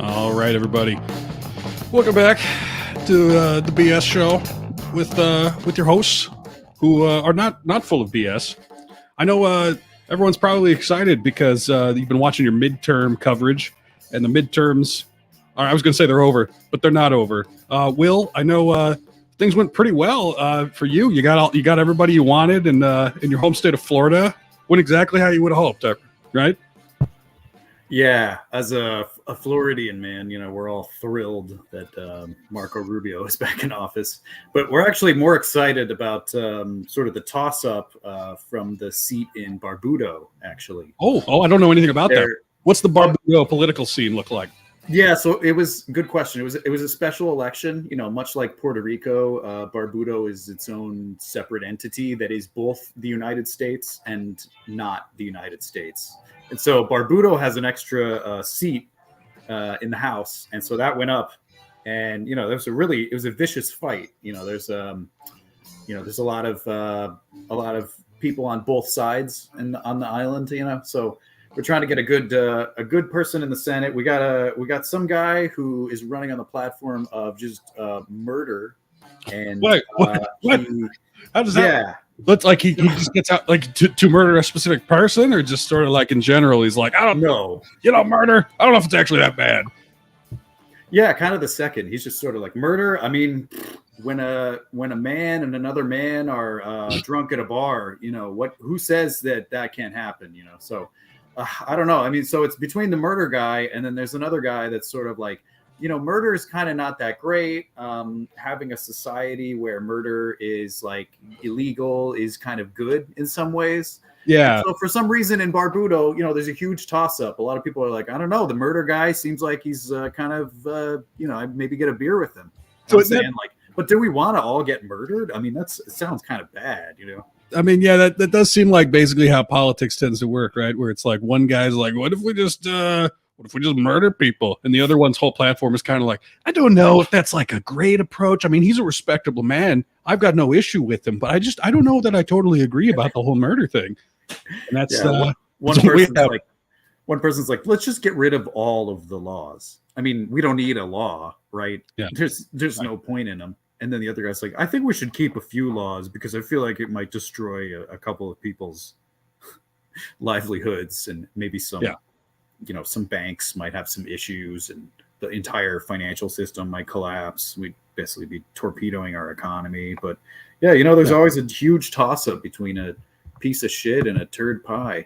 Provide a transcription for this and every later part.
All right, everybody. Welcome back to the BS show with your hosts who are not full of BS. I know everyone's probably excited because you've been watching your midterm coverage, and the midterms. I was going to say they're over, but they're not over. Will, I know things went pretty well for you. You got everybody you wanted in your home state of Florida. Went exactly how you would have hoped, right? Yeah, as a Floridian, man, we're all thrilled that Marco Rubio is back in office. But we're actually more excited about sort of the toss-up from the seat in Barbudo, actually. Oh, I don't know anything about that. What's the Barbudo political scene look like? Yeah, so it was good question. It was a special election, much like Puerto Rico. Barbudo is its own separate entity that is both the United States and not the United States. And so Barbudo has an extra seat in the House, and so that went up. And it was a vicious fight. There's a lot of people on both sides on the island. So we're trying to get a good person in the Senate. We got some guy who is running on the platform of just murder. And what? How does that? Yeah. Looks like he just gets out like to murder a specific person, or just sort of like in general, he's like, I don't know, murder. I don't know if it's actually that bad. Yeah, kind of the second. He's just sort of like murder. I mean, when a man and another man are drunk at a bar, who says that can't happen? So I don't know. I mean, so it's between the murder guy and then there's another guy that's sort of like, murder is kind of not that great. Having a society where murder is like illegal is kind of good in some ways. Yeah. And so for some reason in Barbudo, there's a huge toss up. A lot of people are like, I don't know, the murder guy seems like he's kind of, I'd maybe get a beer with him. So I'm saying but do we want to all get murdered? I mean, it sounds kind of bad, I mean, yeah, that does seem like basically how politics tends to work, right? Where it's like one guy's like, what if we just murder people? And the other one's whole platform is kind of like, I don't know if that's like a great approach. I mean, he's a respectable man. I've got no issue with him, but I don't know that I totally agree about the whole murder thing. And that's one person's like, let's just get rid of all of the laws. I mean, we don't need a law, right? Yeah. There's no point in them. And then the other guy's like, I think we should keep a few laws because I feel like it might destroy a couple of people's livelihoods and maybe some, some banks might have some issues and the entire financial system might collapse. We'd basically be torpedoing our economy. But there's always a huge toss up between a piece of shit and a turd pie.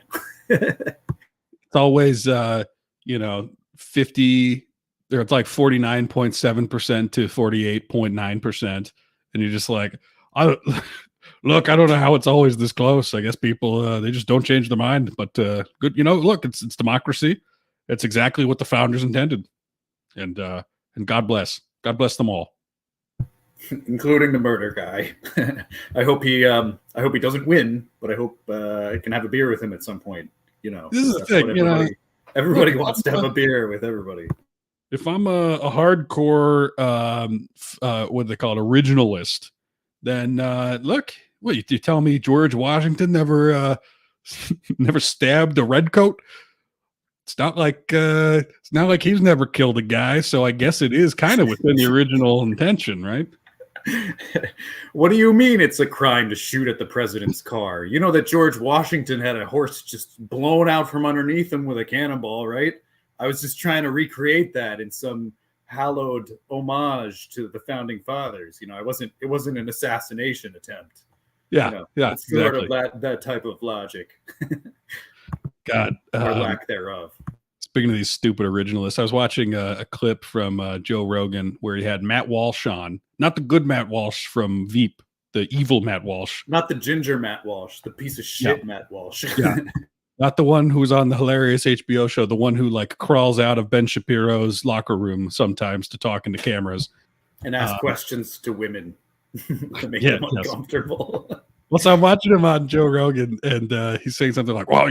It's always, 50. It's like 49.7% to 48.9%. And you're just like, I don't know how it's always this close. I guess people, they just don't change their mind. But good, look, it's democracy. It's exactly what the founders intended. And God bless them all. Including the murder guy. I hope he doesn't win, but I hope I can have a beer with him at some point. This is the thing, everybody wants to have a beer with everybody. If I'm a hardcore, what do they call it, originalist, then look, what you tell me George Washington never stabbed a redcoat? It's not like he's never killed a guy, so I guess it is kind of within the original intention, right? What do you mean it's a crime to shoot at the president's car? You know that George Washington had a horse just blown out from underneath him with a cannonball, right? I was just trying to recreate that in some hallowed homage to the founding fathers. It wasn't an assassination attempt. Yeah, it's sort of that type of logic. God, or lack thereof. Speaking of these stupid originalists, I was watching a clip from Joe Rogan where he had Matt Walsh on, not the good Matt Walsh from Veep, the evil Matt Walsh, not the ginger Matt Walsh, the piece of shit Matt Walsh. Yeah. Not the one who's on the hilarious HBO show, the one who like crawls out of Ben Shapiro's locker room sometimes to talk into cameras and ask questions to women to make them uncomfortable. Well, so I'm watching him on Joe Rogan, and he's saying something like, well,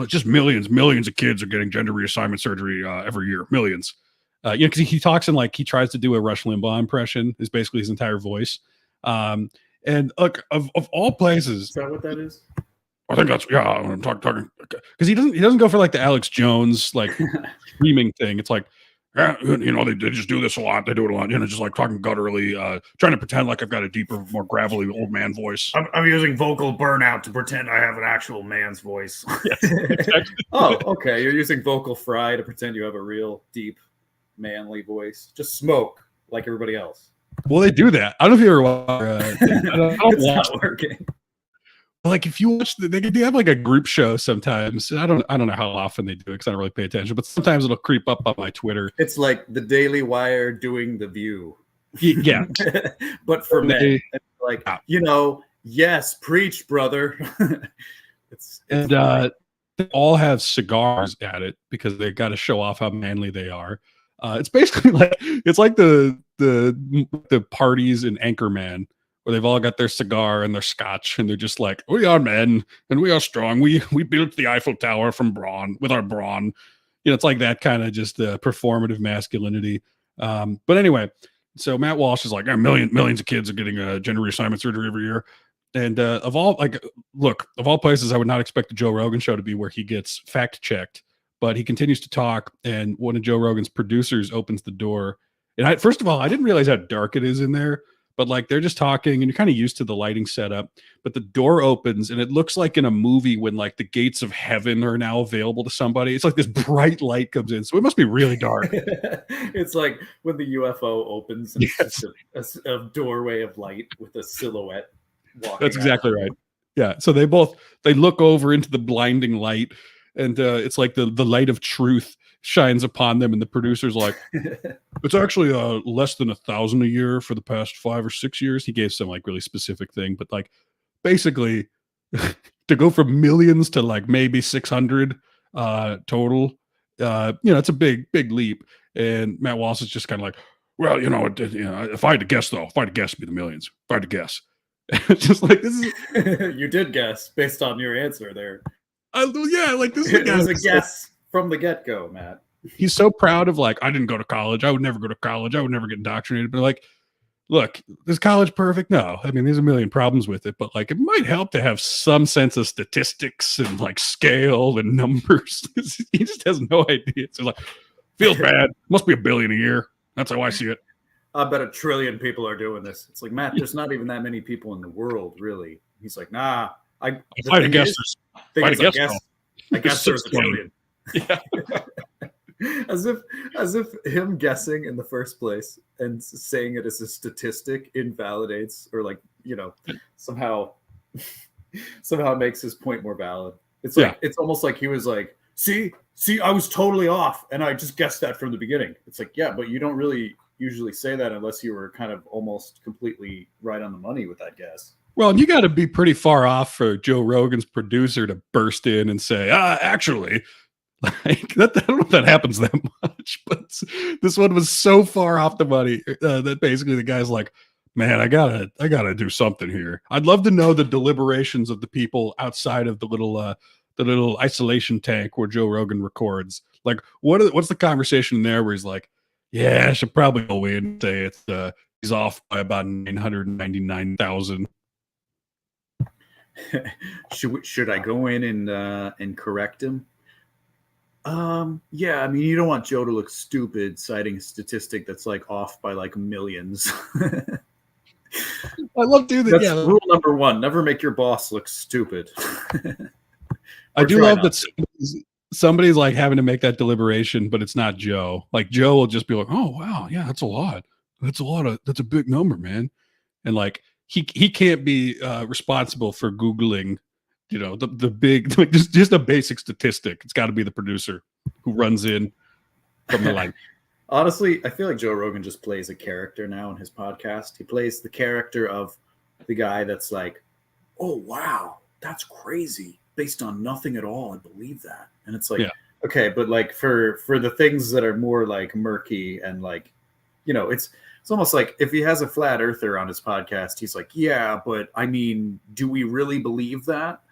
just millions of kids are getting gender reassignment surgery every year, millions. Because he talks in like he tries to do a Rush Limbaugh impression, is basically his entire voice. And look, of all places, is that what that is? I think that's I'm talking because he doesn't go for like the Alex Jones like screaming thing. It's like, yeah, they just do this a lot. They do it a lot, just like talking gutturally, trying to pretend like I've got a deeper, more gravelly old man voice. I'm using vocal burnout to pretend I have an actual man's voice. Yes, exactly. Oh, okay. You're using vocal fry to pretend you have a real deep, manly voice. Just smoke like everybody else. Well, they do that. I don't know if you ever watch. I don't It's watch not working. like if you watch they have like a group show sometimes. I don't know how often they do it because I don't really pay attention, but sometimes it'll creep up on my Twitter. It's like the Daily Wire doing The View. Yeah. But for men. It's like, yes, preach, brother. They all have cigars at it because they got to show off how manly they are. It's basically like the parties in Anchorman where they've all got their cigar and their scotch and they're just like, we are men and we are strong. We built the Eiffel Tower from brawn with our brawn. It's like that kind of just performative masculinity. But anyway, so Matt Walsh is like, millions of kids are getting gender reassignment surgery every year. And of all places, I would not expect the Joe Rogan show to be where he gets fact checked, but he continues to talk. And one of Joe Rogan's producers opens the door. And first of all, I didn't realize how dark it is in there, but like they're just talking and you're kind of used to the lighting setup, but the door opens and it looks like in a movie when like the gates of heaven are now available to somebody. It's like this bright light comes in. So it must be really dark. It's like when the UFO opens and it's just a doorway of light with a silhouette. That's exactly right. Yeah. So they look over into the blinding light and it's like the light of truth shines upon them. And the producer's like, it's actually less than 1,000 a year for the past 5 or 6 years. He gave some like really specific thing, but like basically to go from millions to like maybe 600 total, it's a big leap. And Matt Walsh is just kind of like, well, if I had to guess though, it'd be the millions. If I had to guess. Just like this is you did guess based on your answer there. This it was a guess from the get-go, Matt. He's so proud of like, I didn't go to college. I would never go to college. I would never get indoctrinated. But like, look, is college perfect? No. I mean, there's a million problems with it, but like it might help to have some sense of statistics and like scale and numbers. He just has no idea. So like, feels bad. Must be $1 billion a year. That's how I see it. I bet 1 trillion people are doing this. It's like, Matt, there's not even that many people in the world, really. He's like, nah. I guess there's 1 trillion. Yeah. as if him guessing in the first place and saying it as a statistic invalidates or like, somehow makes his point more valid. It's like, It's almost like he was like, see, I was totally off. And I just guessed that from the beginning. It's like, yeah, but you don't really usually say that unless you were kind of almost completely right on the money with that guess. Well, you got to be pretty far off for Joe Rogan's producer to burst in and say, actually, like that. I don't know if that happens that much, but this one was so far off the money that basically the guy's like, man, I gotta do something here. I'd love to know the deliberations of the people outside of the little isolation tank where Joe Rogan records. Like, what's the conversation there where he's like, yeah, I should probably go in and say he's off by about 999,000. Should I go in and correct him? Yeah, I mean, you don't want Joe to look stupid citing a statistic that's like off by like millions. I love doing that. That's rule number 1. Never make your boss look stupid. I do love that somebody's like having to make that deliberation, but it's not Joe. Like Joe will just be like, oh, wow. Yeah, that's a lot. That's a big number, man. And like, he can't be responsible for Googling, the big, like just a basic statistic. It's got to be the producer who runs in from the line. Honestly, I feel like Joe Rogan just plays a character now in his podcast. He plays the character of the guy that's like, oh, wow, that's crazy. Based on nothing at all, I believe that. And it's like, okay, but like for the things that are more like murky and like, it's almost like if he has a flat earther on his podcast, he's like, yeah, but I mean, do we really believe that?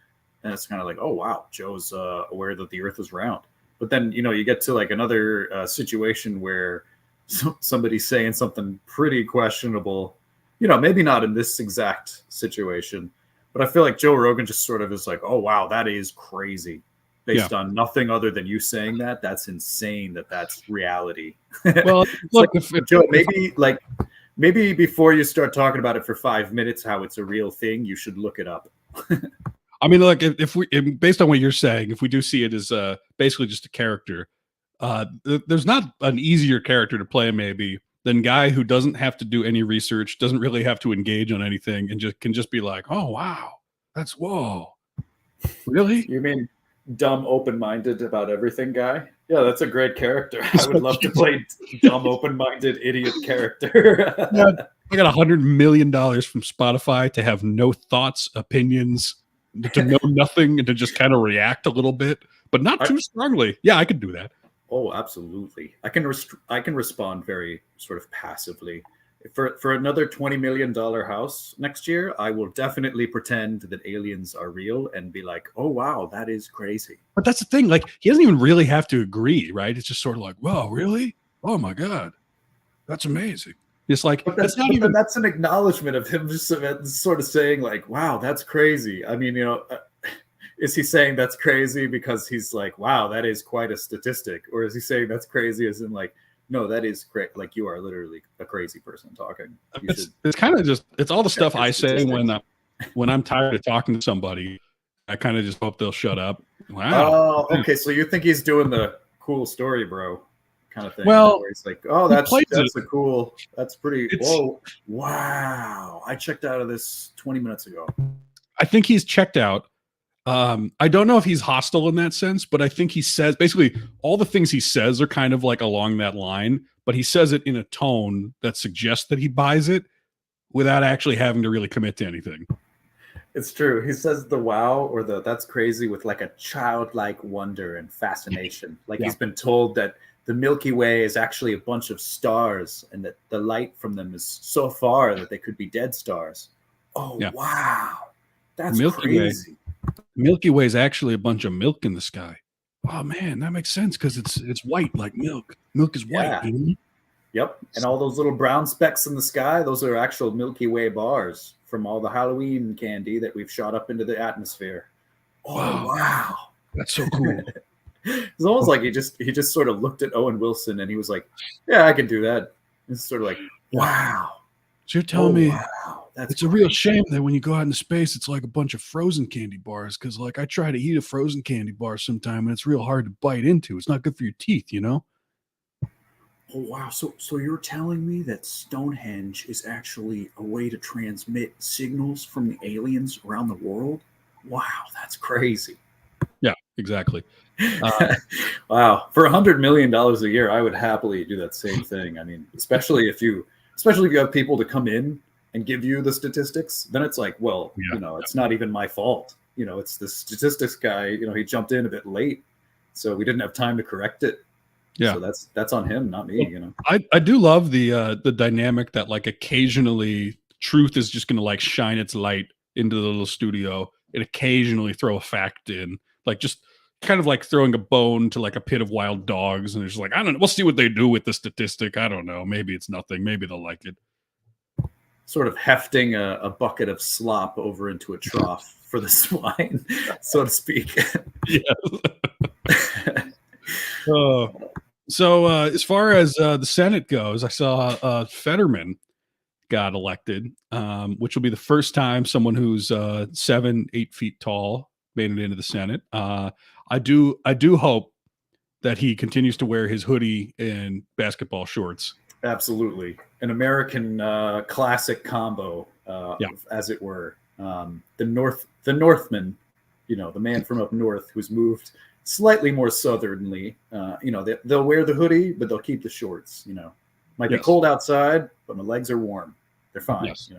And it's kind of like, oh, wow, Joe's aware that the earth is round. But then, you get to like another situation where somebody's saying something pretty questionable, maybe not in this exact situation, but I feel like Joe Rogan just sort of is like, oh, wow, that is crazy. Yeah. based on nothing other than you saying that, that's insane. That's reality. Well, It's look, like, Joe, maybe before you start talking about it for 5 minutes, how it's a real thing, you should look it up. I mean, look, based on what you're saying, if we do see it as basically just a character, there's not an easier character to play maybe than guy who doesn't have to do any research, doesn't really have to engage on anything, and can just be like, oh wow, that's whoa, really? You mean dumb, open-minded about everything guy? Yeah, that's a great character. I would love to play dumb, open-minded idiot character. Yeah, I got $100 million from Spotify to have no thoughts, opinions, to know nothing, and to just kind of react a little bit, but not too strongly. Yeah, I could do that. Oh, absolutely. I can respond very sort of passively. For another $20 million house next year, I will definitely pretend that aliens are real and be like, oh, wow, that is crazy. But that's the thing. Like, he doesn't even really have to agree, right? It's just sort of like, whoa, really? Oh, my God. That's amazing. It's like, that's an acknowledgement of him just sort of saying like, wow, that's crazy. I mean, is he saying that's crazy because he's like, wow, that is quite a statistic? Or is he saying that's crazy as in like, no, that is great. Like, you are literally a crazy person talking. It's kind of just, it's all the stuff I say when I'm tired of talking to somebody. I kind of just hope they'll shut up. Wow. Oh, okay. So you think he's doing the cool story, bro, kind of thing? Well, where he's like, oh, that's pretty. Whoa, wow! I checked out of this 20 minutes ago. I think he's checked out. I don't know if he's hostile in that sense, but I think he says basically all the things he says are kind of like along that line, but he says it in a tone that suggests that he buys it without actually having to really commit to anything. It's true. He says the wow or the that's crazy with like a childlike wonder and fascination. Like he's been told that the Milky Way is actually a bunch of stars and that the light from them is so far that they could be dead stars. Oh, wow. That's crazy. Milky Way is actually a bunch of milk in the sky. Oh man, that makes sense because it's white like milk. Milk is white. Yeah. Yep. And all those little brown specks in the sky, those are actual Milky Way bars from all the Halloween candy that we've shot up into the atmosphere. Oh, wow. That's so cool. It's almost like he just sort of looked at Owen Wilson and he was like, yeah, I can do that. It's sort of like, wow. So you're telling me that's it's a real shame that when you go out into space, it's like a bunch of frozen candy bars. Because like I try to eat a frozen candy bar sometime, and it's real hard to bite into. It's not good for your teeth, you know. Oh wow! So you're telling me that Stonehenge is actually a way to transmit signals from the aliens around the world? Wow, that's crazy. Yeah, exactly. Wow, for $100 million a year, I would happily do that same thing. I mean, especially if you have people to come in and give you the statistics, then it's like, well, it's not even my fault. It's the statistics guy. He jumped in a bit late, so we didn't have time to correct it. Yeah, so that's on him, not me. I do love the dynamic that like occasionally truth is just going to like shine its light into the little studio and occasionally throw a fact in, like just kind of like throwing a bone to like a pit of wild dogs, and it's like, I don't know, we'll see what they do with the statistic. I don't know, maybe it's nothing, maybe they'll like it. Sort of hefting a bucket of slop over into a trough for the swine, so to speak. So as far as the Senate goes, I saw Fetterman got elected, which will be the first time someone who's 7-8 feet tall made it into the Senate. I do hope that he continues to wear his hoodie and basketball shorts. Absolutely, an American classic combo, as it were. The Northman, the man from up north who's moved slightly more southernly. They'll wear the hoodie, but they'll keep the shorts. Might be cold outside, but my legs are warm. They're fine. Yes.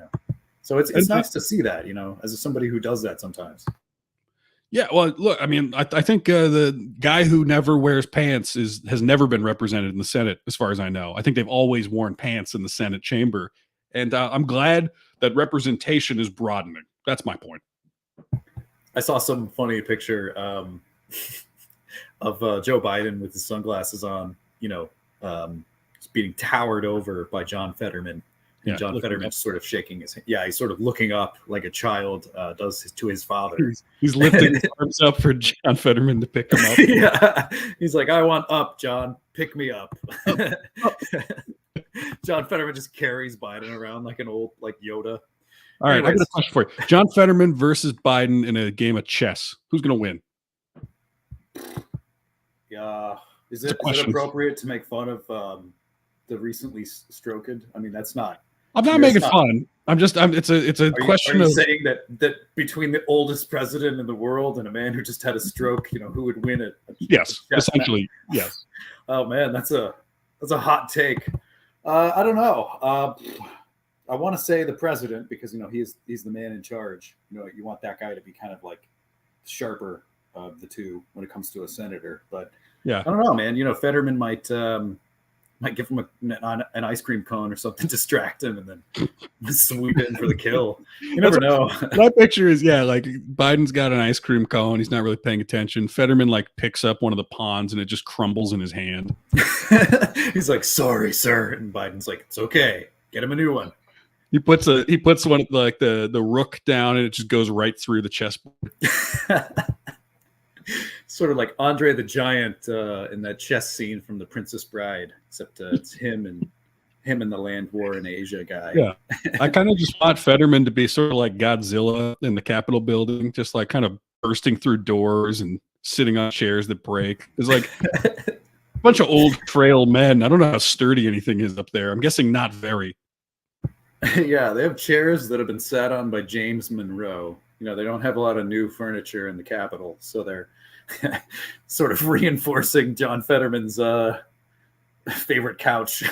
So it's nice to see that. As somebody who does that sometimes. Yeah, well, look, I mean, I think the guy who never wears pants has never been represented in the Senate, as far as I know. I think they've always worn pants in the Senate chamber, and I'm glad that representation is broadening. That's my point. I saw some funny picture of Joe Biden with his sunglasses on, being towered over by John Fetterman, And John Fetterman's sort of shaking his hand. Yeah, he's sort of looking up like a child does to his father. He's lifting his arms up for John Fetterman to pick him up. Yeah, he's like, I want up, John. Pick me up. John Fetterman just carries Biden around like an old like Yoda. All right, I got a question for you. John Fetterman versus Biden in a game of chess. Who's going to win? Yeah, is it appropriate to make fun of the recently stroked? I mean, that's not. I'm not making fun. It's a question of saying that between the oldest president in the world and a man who just had a stroke, who would win it? Yes, essentially, yes. Oh man, that's a hot take. I don't know. I want to say the president because he's the man in charge. You want that guy to be kind of like sharper of the two when it comes to a senator. But yeah, I don't know, man. Fetterman might give him an ice cream cone or something, distract him, and then swoop in for the kill. You never know. My picture is like Biden's got an ice cream cone. He's not really paying attention. Fetterman picks up one of the pawns and it just crumbles in his hand. He's like, "Sorry, sir," and Biden's like, "It's okay. Get him a new one." He puts one like the rook down and it just goes right through the chessboard. Sort of like Andre the Giant in that chess scene from The Princess Bride, except it's him and the land war in Asia guy. Yeah, I kind of just want Fetterman to be sort of like Godzilla in the Capitol building, just like kind of bursting through doors and sitting on chairs that break. It's like a bunch of old, frail men. I don't know how sturdy anything is up there. I'm guessing not very. Yeah, they have chairs that have been sat on by James Monroe. They don't have a lot of new furniture in the Capitol, so they're sort of reinforcing John Fetterman's favorite couch,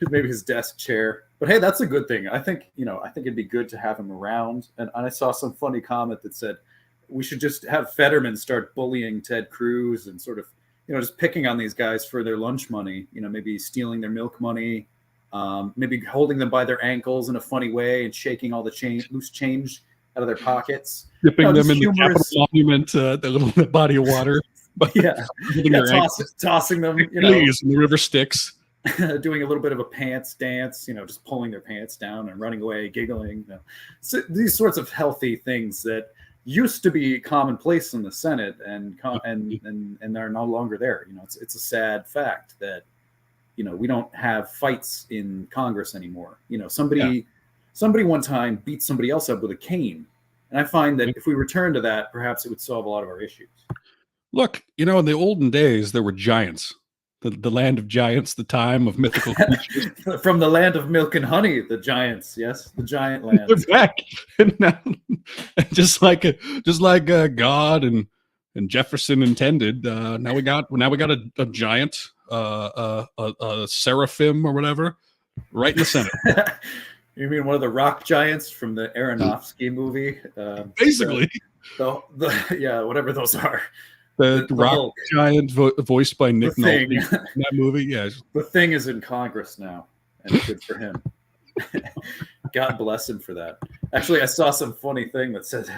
maybe his desk chair. But hey, that's a good thing. I think it'd be good to have him around. And I saw some funny comment that said we should just have Fetterman start bullying Ted Cruz and sort of just picking on these guys for their lunch money. Maybe stealing their milk money. Maybe holding them by their ankles in a funny way and shaking all the loose change out of their pockets. Dipping them in the Capitol monument, the body of water. Yeah, tossing them, in the river Styx. Doing a little bit of a pants dance, just pulling their pants down and running away, giggling. So these sorts of healthy things that used to be commonplace in the Senate and they're no longer there. It's a sad fact that we don't have fights in Congress anymore. Somebody one time beat somebody else up with a cane. And I find that if we return to that, perhaps it would solve a lot of our issues. Look, in the olden days, there were giants. The land of giants, the time of mythical creatures. From the land of milk and honey, the giants, yes, the giant land. They're back. Now, just like God and Jefferson intended. Now we got a giant, a seraphim or whatever, right in the center. You mean one of the rock giants from the Aronofsky movie? Basically. Yeah, whatever those are. The rock Hulk. Giant voiced by Nick Nolte in that movie. Yeah. The Thing is in Congress now, and good for him. God bless him for that. Actually, I saw some funny thing that said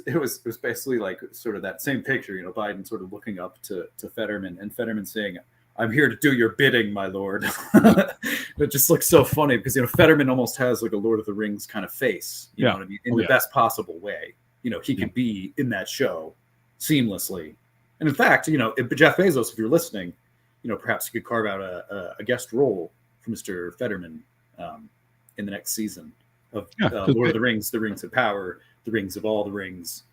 it was basically like sort of that same picture, Biden sort of looking up to Fetterman and Fetterman saying, "I'm here to do your bidding, my lord." It just looks so funny because Fetterman almost has like a Lord of the Rings kind of face, you know what I mean, in the best possible way. He could be in that show seamlessly. And in fact, if Jeff Bezos, if you're listening, perhaps you could carve out a guest role for Mr. Fetterman in the next season of Lord of the Rings, the Rings of Power, the Rings of all the Rings,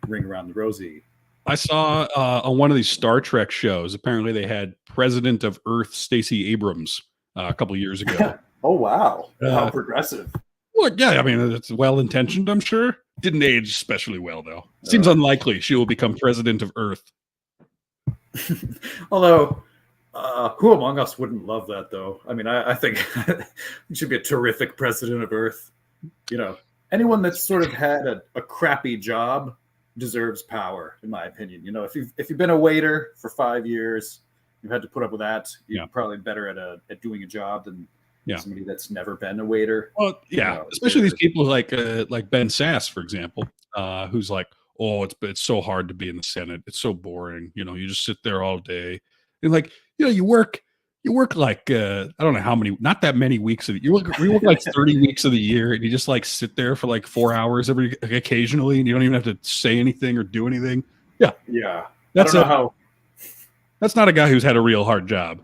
Ring Around the Rosie. I saw on one of these Star Trek shows, apparently they had President of Earth Stacey Abrams a couple of years ago. Oh, wow. How progressive. Well, yeah, I mean, it's well-intentioned, I'm sure. Didn't age especially well, though. Seems unlikely she will become President of Earth. Although, who among us wouldn't love that, though? I mean, I think he should be a terrific President of Earth. Anyone that's sort of had a crappy job deserves power, in my opinion. If you've been a waiter for 5 years, you've had to put up with that. You're probably better at doing a job than somebody that's never been a waiter. Well, especially these people like Ben Sass, for example, who's like, "Oh, it's so hard to be in the Senate. It's so boring. You just sit there all day." And you work You work like I don't know how many, not that many weeks of you work like 30 weeks of the year, and you just like sit there for like 4 hours occasionally, and you don't even have to say anything or do anything. Yeah, Yeah. that's I don't know how. that's not a guy who's had a real hard job.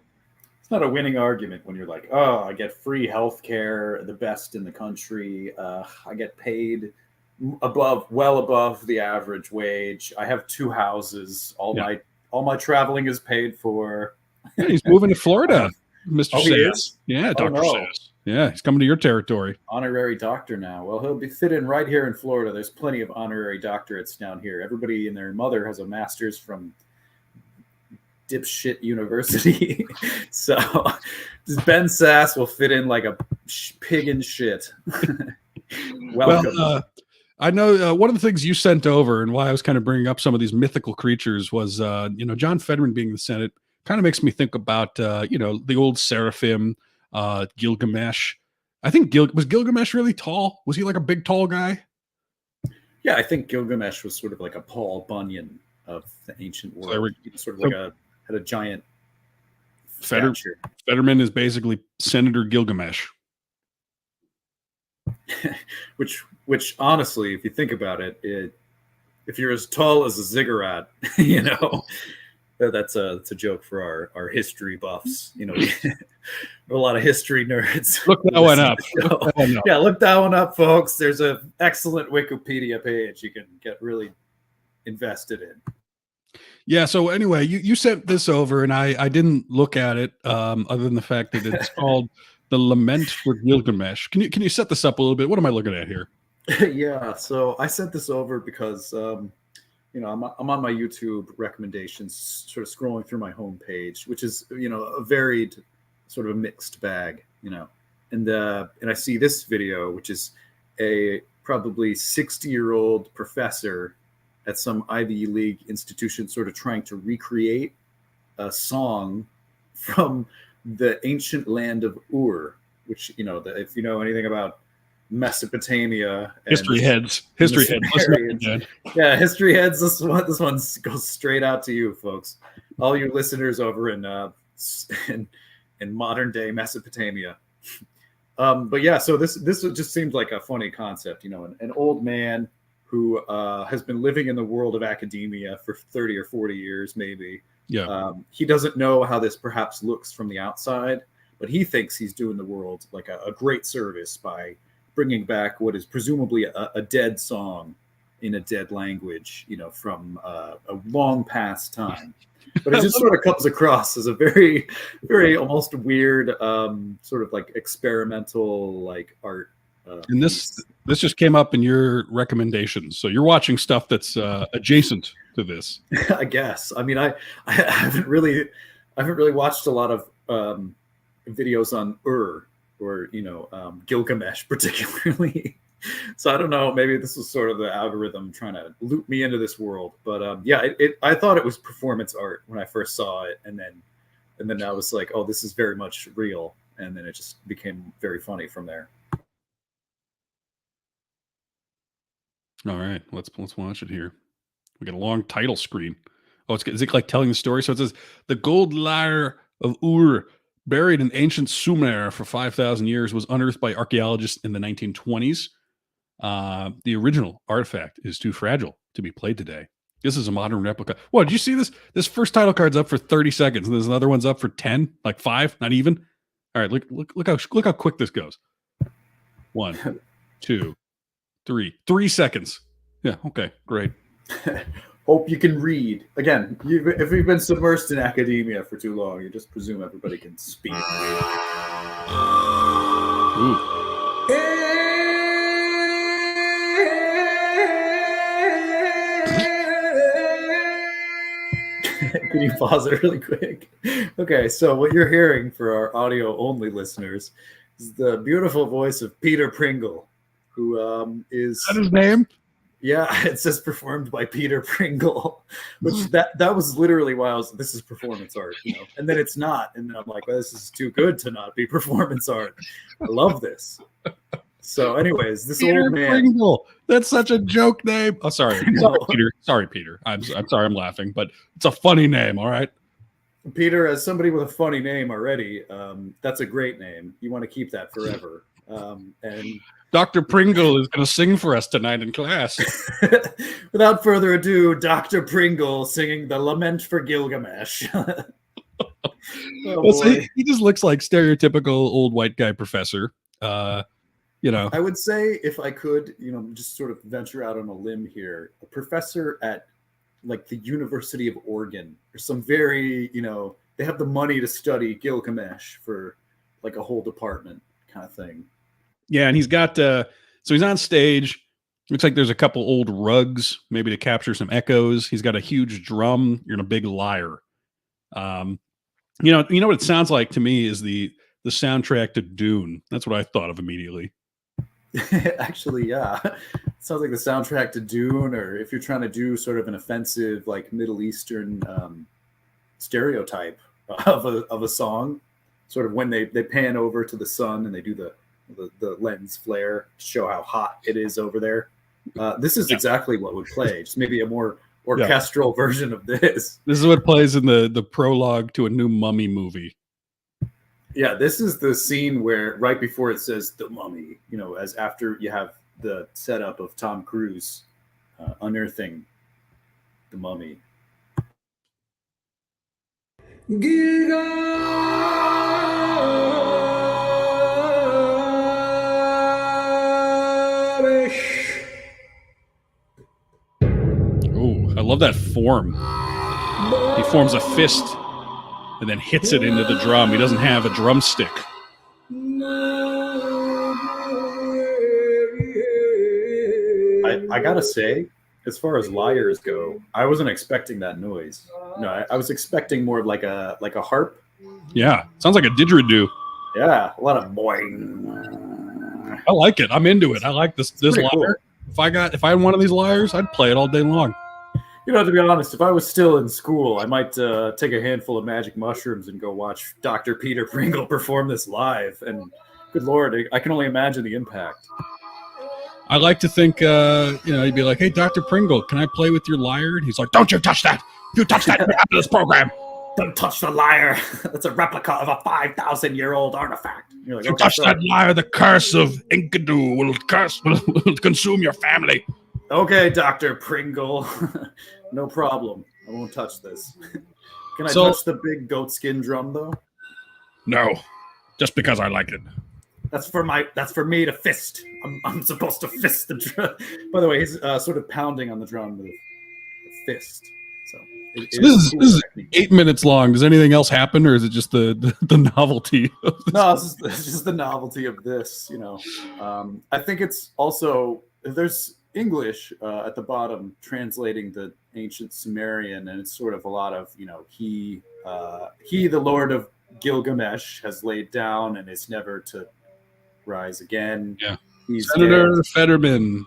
It's not a winning argument when you're like, oh, I get free health care, the best in the country. I get paid well above the average wage. I have 2 houses. All my traveling is paid for. Yeah, he's moving to Florida, Mr. Oh, he is? Yeah, Oh, Dr. no. Sass. Yeah, he's coming to your territory. Honorary doctor now. Well, he'll be fit in right here in Florida. There's plenty of honorary doctorates down here. Everybody and their mother has a master's from dipshit university. So Ben Sass will fit in like a pig in shit. Welcome. Well, I know one of the things you sent over and why I was kind of bringing up some of these mythical creatures was, John Fetterman being the Senate kind of makes me think about, the old Seraphim, Gilgamesh. I think was Gilgamesh really tall? Was he like a big, tall guy? Yeah, I think Gilgamesh was sort of like a Paul Bunyan of the ancient world. Had a giant stature. Fetterman is basically Senator Gilgamesh. which honestly, if you think about it, if you're as tall as a ziggurat, that's a joke for our history buffs. A lot of history nerds. Look that one up. Yeah, look that one up, folks. There's an excellent Wikipedia page you can get really invested in. Yeah. So anyway, you sent this over, and I didn't look at it other than the fact that it's called The Lament for Gilgamesh. Can you set this up a little bit? What am I looking at here? Yeah. So I sent this over because I'm on my YouTube recommendations, sort of scrolling through my homepage, which is a varied sort of a mixed bag, and I see this video, which is a probably 60-year-old professor at some Ivy League institution sort of trying to recreate a song from the ancient land of Ur, which, if you know anything about Mesopotamia. History heads. Yeah, history heads. This one goes straight out to you, folks. All you listeners over in modern day Mesopotamia. But yeah, so this just seems like a funny concept, an old man who has been living in the world of academia for 30 or 40 years, maybe. Yeah. He doesn't know how this perhaps looks from the outside, but he thinks he's doing the world like a great service by bringing back what is presumably a dead song in a dead language, from a long past time. But it just sort of comes across as a very, very almost weird, sort of like experimental, like art. And this just came up in your recommendations, so you're watching stuff that's adjacent to this. I guess. I mean, I haven't really watched a lot of videos on Ur or Gilgamesh particularly. So I don't know. Maybe this was sort of the algorithm trying to loop me into this world. But I thought it was performance art when I first saw it, and then I was like, oh, this is very much real, and then it just became very funny from there. All right, let's watch it here. We got a long title screen. Oh, is it like telling the story? So it says the gold lyre of Ur, buried in ancient Sumer for 5,000 years, was unearthed by archaeologists in the 1920s. The original artifact is too fragile to be played today. This is a modern replica. What, did you see this? This first title card's up for 30 seconds, and there's another one's up for 10, like 5, not even. All right, look how quick this goes. 1, 2, 3 seconds. Yeah, okay, great. Hope you can read. Again, if you've been submersed in academia for too long, you just presume everybody can speak. Ooh. Can you pause it really quick? Okay, so what you're hearing for our audio-only listeners is the beautiful voice of Peter Pringle, who is that his name? Yeah, it says performed by Peter Pringle, which that was literally why I was, this is performance art, and then it's not. And then I'm like, well, this is too good to not be performance art. I love this. So anyways, this Peter old man. Pringle. That's such a joke name. Oh, sorry. Sorry, Peter. I'm sorry, I'm laughing, but it's a funny name, all right? Peter, as somebody with a funny name already, that's a great name. You want to keep that forever. And Dr. Pringle is going to sing for us tonight in class. without further ado, Dr. Pringle singing the Lament for Gilgamesh. Well, so he just looks like stereotypical old white guy professor. You know, I would say, if I could, just sort of venture out on a limb here, a professor at like the University of Oregon or some very, they have the money to study Gilgamesh for like a whole department kind of thing. Yeah, and he's got so he's on stage. Looks like there's a couple old rugs, maybe to capture some echoes. He's got a huge drum. You're in a big lyre. You know what it sounds like to me is the soundtrack to Dune. That's what I thought of immediately. Actually, yeah. It sounds like the soundtrack to Dune, or if you're trying to do sort of an offensive, like Middle Eastern stereotype of a song, sort of when they pan over to the sun and they do the lens flare to show how hot it is over there. This is exactly what would play, just maybe a more orchestral version of this. This is what plays in the prologue to a new Mummy movie. Yeah, this is the scene where right before it says the Mummy, as after you have the setup of Tom Cruise unearthing the mummy. Oh, I love that form. He forms a fist and then hits it into the drum. He doesn't have a drumstick. I gotta say, as far as lyres go, I wasn't expecting that noise. No, I was expecting more of like a harp. Yeah, sounds like a didgeridoo. Yeah, a lot of boing. I like it. I'm into it. I like this lyre. Cool. If I had one of these lyres, I'd play it all day long. To be honest, if I was still in school, I might take a handful of magic mushrooms and go watch Dr. Peter Pringle perform this live. And good Lord, I can only imagine the impact. I like to think, he'd be like, "Hey, Dr. Pringle, can I play with your lyre?" And he's like, "Don't you touch that! If you touch that, you're out of this program. Don't touch the lyre. That's a replica of a 5,000-year-old artifact." You're like, "You touch that lyre, the curse of Enkidu will consume your family." Okay, Dr. Pringle. No problem. I won't touch this. Can I touch the big goat skin drum, though? No, just because I like it. That's for me to fist. I'm supposed to fist the drum. By the way, he's sort of pounding on the drum with a fist. So this is 8 minutes long. Does anything else happen, or is it just the novelty of this? No, it's just the novelty of this. I think it's also there's English at the bottom translating the ancient Sumerian, and it's sort of a lot of he the Lord of Gilgamesh has laid down and is never to rise again. Yeah, he's Senator dead. Fetterman.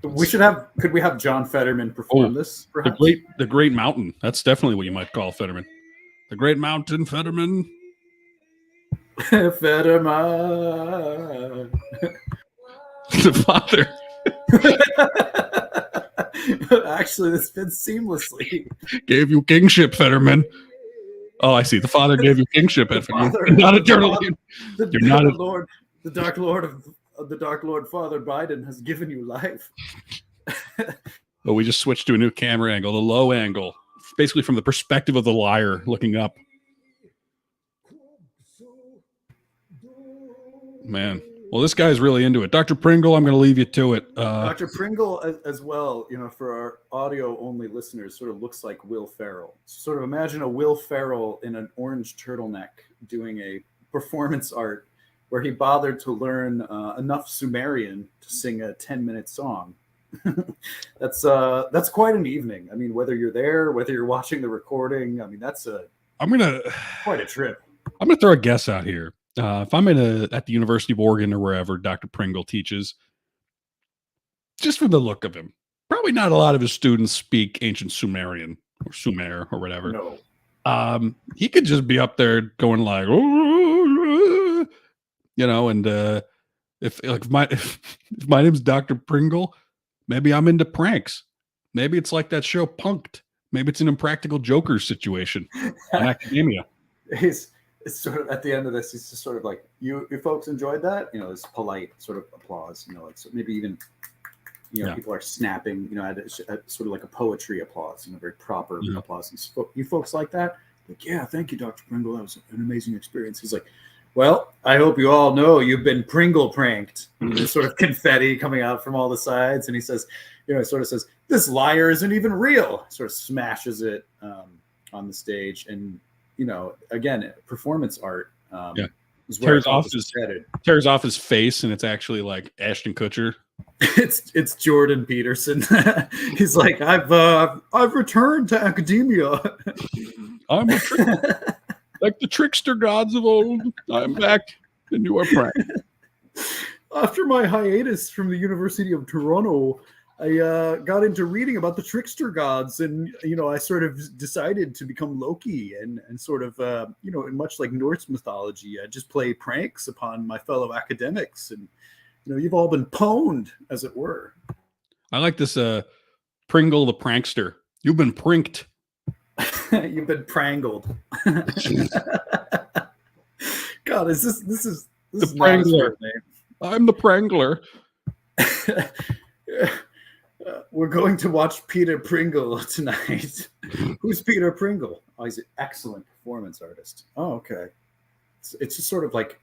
Could we have John Fetterman perform this? Perhaps? The Great Mountain. That's definitely what you might call Fetterman. The Great Mountain, Fetterman. Fetterman. The father. Actually, this fits seamlessly. Gave you kingship, Fetterman. Oh, I see. The father gave you kingship, Fetterman. Not eternally. The Dark Lord Father Biden has given you life. Well, we just switched to a new camera angle, the low angle, basically from the perspective of the lyre looking up. Man. Well, this guy's really into it. Dr. Pringle, I'm going to leave you to it. Dr. Pringle, as well, for our audio-only listeners, sort of looks like Will Ferrell. Sort of imagine a Will Ferrell in an orange turtleneck doing a performance art where he bothered to learn enough Sumerian to sing a 10-minute song. That's quite an evening. I mean, whether you're there, whether you're watching the recording, I mean, that's quite a trip. I'm gonna throw a guess out here. If I'm at the University of Oregon or wherever Dr. Pringle teaches, just from the look of him, probably not a lot of his students speak ancient Sumerian or Sumer or whatever. No. He could just be up there going like, and if my name's Dr. Pringle, maybe I'm into pranks. Maybe it's like that show Punked. Maybe it's an Impractical Jokers situation in academia. It's sort of at the end of this, he's just sort of like, you folks enjoyed that? You know, this polite sort of applause, you know, like so maybe even, you know, people are snapping, you know, at sort of like a poetry applause, you know, very proper applause. And you folks like that? Like, yeah, thank you, Dr. Pringle. That was an amazing experience. He's like, well, I hope you all know you've been Pringle pranked. And there's sort of confetti coming out from all the sides. And he says, you know, sort of says, this liar isn't even real. Sort of smashes it on the stage. And, you know, again, performance art is where tears off his face, and it's actually like Ashton Kutcher. It's Jordan Peterson. He's like, I've returned to academia. I'm a like the trickster gods of old. I'm back, and you are pranked. After my hiatus from the University of Toronto, I got into reading about the trickster gods, and you know, I sort of decided to become Loki, and sort of you know, much like Norse mythology, I just play pranks upon my fellow academics, and you know, you've all been pwned, as it were. I like this Pringle the prankster. You've been pranked. You've been prangled. God, this is the Prangler. I'm the Prangler. We're going to watch Peter Pringle tonight. Who's Peter Pringle? Oh, he's an excellent performance artist. Oh, okay. It's just sort of like,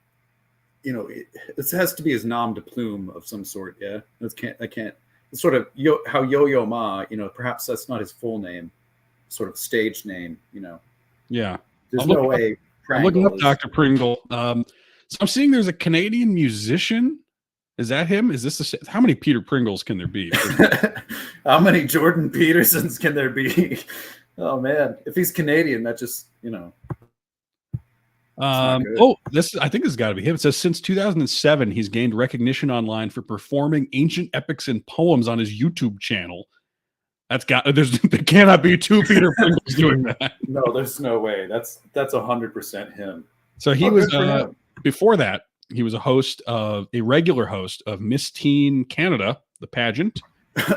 you know, it has to be his nom de plume of some sort. Yeah, I can't. It's sort of how Yo-Yo Ma. You know, perhaps that's not his full name, sort of stage name. You know. Yeah. There's no way. I'm looking up Dr. Pringle. So I'm seeing there's a Canadian musician. Is that him? Is this how many Peter Pringles can there be? How many Jordan Petersons can there be? Oh man, if he's Canadian, that just, you know. I think this has got to be him. It says since 2007, he's gained recognition online for performing ancient epics and poems on his YouTube channel. There cannot be two Peter Pringles doing that. No, there's no way. That's 100% him. So he was before that. He was a regular host of Miss Teen Canada, the pageant.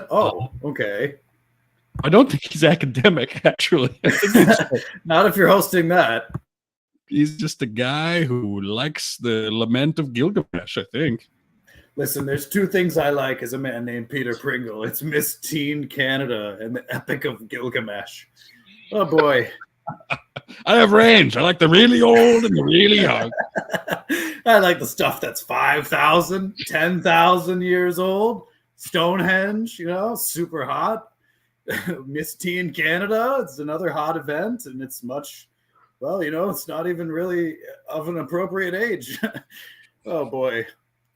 Oh, okay. I don't think he's academic, actually. Not if you're hosting that. He's just a guy who likes the Lament of Gilgamesh, I think. Listen, there's two things I like as a man named Peter Pringle. It's Miss Teen Canada and the Epic of Gilgamesh. Oh, boy. I have range. I like the really old and the really young. I like the stuff that's 5,000, 10,000 years old. Stonehenge, you know, super hot. Miss Teen Canada, it's another hot event, and it's much, well, you know, it's not even really of an appropriate age. Oh, boy.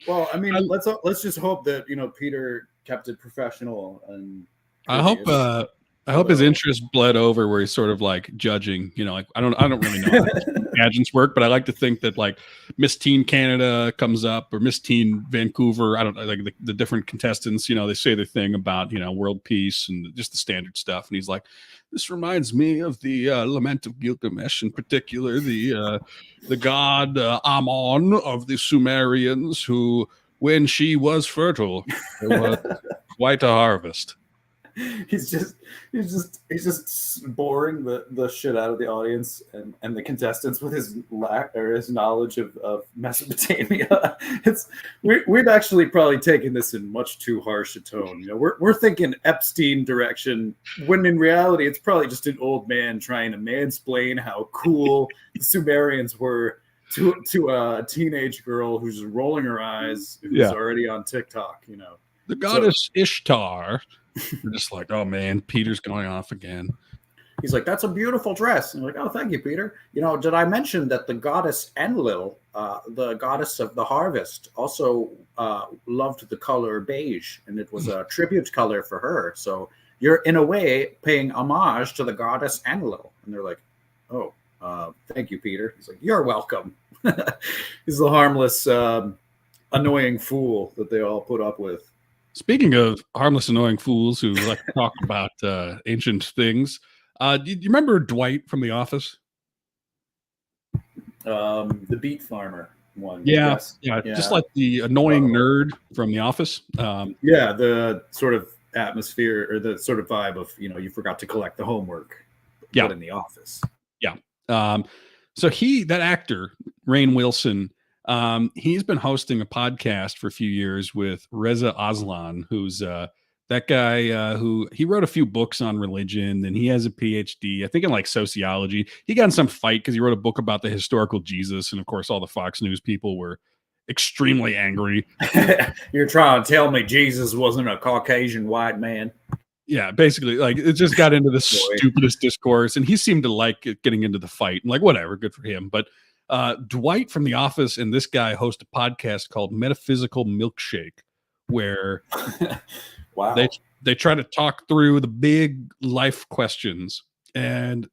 Well, I mean, let's just hope that, you know, Peter kept it professional. And I hope his interest bled over where he's sort of like judging, you know, like I don't really know how pageants work, but I like to think that like Miss Teen Canada comes up or Miss Teen Vancouver. I don't know, like the different contestants, you know, they say their thing about, you know, world peace and just the standard stuff. And he's like, this reminds me of the Lament of Gilgamesh, in particular, the god Amon of the Sumerians, who, when she was fertile, there was quite a harvest. He's just boring the shit out of the audience and the contestants with his knowledge of Mesopotamia. We've actually probably taken this in much too harsh a tone. You know, we're thinking Epstein direction, when in reality it's probably just an old man trying to mansplain how cool the Sumerians were to a teenage girl who's rolling her eyes, who's already on TikTok. You know, the goddess Ishtar. We're just like, oh man, Peter's going off again. He's like, that's a beautiful dress. And I'm like, oh, thank you, Peter. You know, did I mention that the goddess Enlil, the goddess of the harvest, also loved the color beige, and it was a tribute color for her. So you're in a way paying homage to the goddess Enlil. And they're like, oh, thank you, Peter. He's like, you're welcome. He's the harmless, annoying fool that they all put up with. Speaking of harmless, annoying fools who like to talk about ancient things, do you remember Dwight from The Office? The beet farmer one. Yeah, just like the annoying nerd from The Office. Yeah, the sort of atmosphere or the sort of vibe of, you forgot to collect the homework, Yeah. but in the office. Yeah. So that actor, Rainn Wilson, he's been hosting a podcast for a few years with Reza Aslan, who's that guy who he wrote a few books on religion, and he has a PhD, I think, in like sociology. He got in some fight because he wrote a book about the historical Jesus, and of course, all the Fox News people were extremely angry. You're trying to tell me Jesus wasn't a Caucasian white man? Yeah, basically, like it just got into the stupidest discourse, and he seemed to like getting into the fight. And like, whatever, good for him. But Dwight from The Office and this guy host a podcast called Metaphysical Milkshake, where wow, they try to talk through the big life questions. And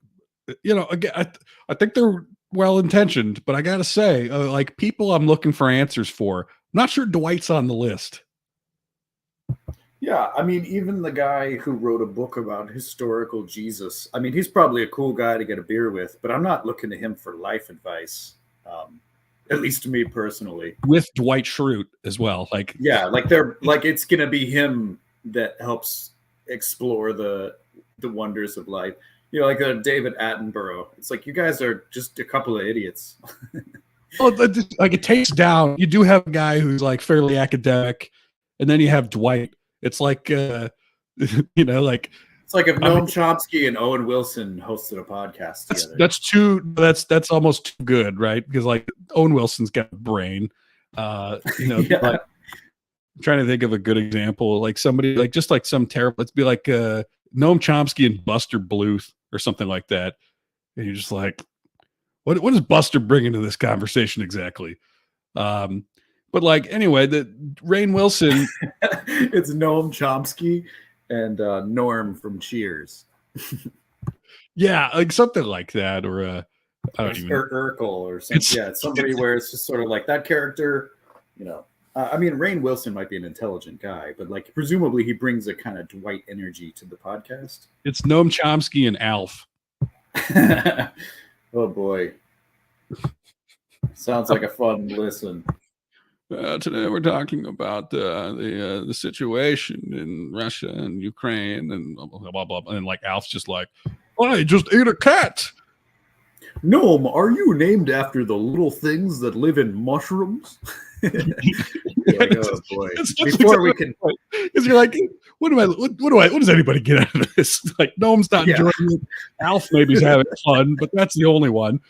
again, I think they're well intentioned, but I gotta say, like people I'm looking for answers for, I'm not sure Dwight's on the list. Yeah, I mean, even the guy who wrote a book about historical Jesus, I mean, he's probably a cool guy to get a beer with, but I'm not looking to him for life advice, at least to me personally. With Dwight Schrute as well. Like, yeah, like it's going to be him that helps explore the wonders of life. Like a David Attenborough. It's like, you guys are just a couple of idiots. Well, like it takes down, you do have a guy who's like fairly academic, and then you have Dwight. It's like, like it's like if Noam Chomsky and Owen Wilson hosted a podcast together. That's almost too good, right? Because like Owen Wilson's got a brain. Yeah. Like, I'm trying to think of a good example, like somebody like just like some terrible. Let's be like Noam Chomsky and Buster Bluth or something like that, and you're just like, what does Buster bring into this conversation exactly? But like, anyway, the Rainn Wilson, it's Noam Chomsky and Norm from Cheers. Yeah, like something like that, or I don't even Urkel or something. It's somebody where it's just sort of like that character. I mean, Rainn Wilson might be an intelligent guy, but like presumably he brings a kind of Dwight energy to the podcast. It's Noam Chomsky and Alf. Oh boy, sounds like a fun listen. Today we're talking about the situation in Russia and Ukraine and blah, blah, blah, blah. And like Alf's just like, I just ate a cat. Noam, are you named after the little things that live in mushrooms? Like, oh boy! Before we can, because you're like, what does anybody get out of this? Like, Noam's not enjoying it. Alf maybe's having fun, but that's the only one.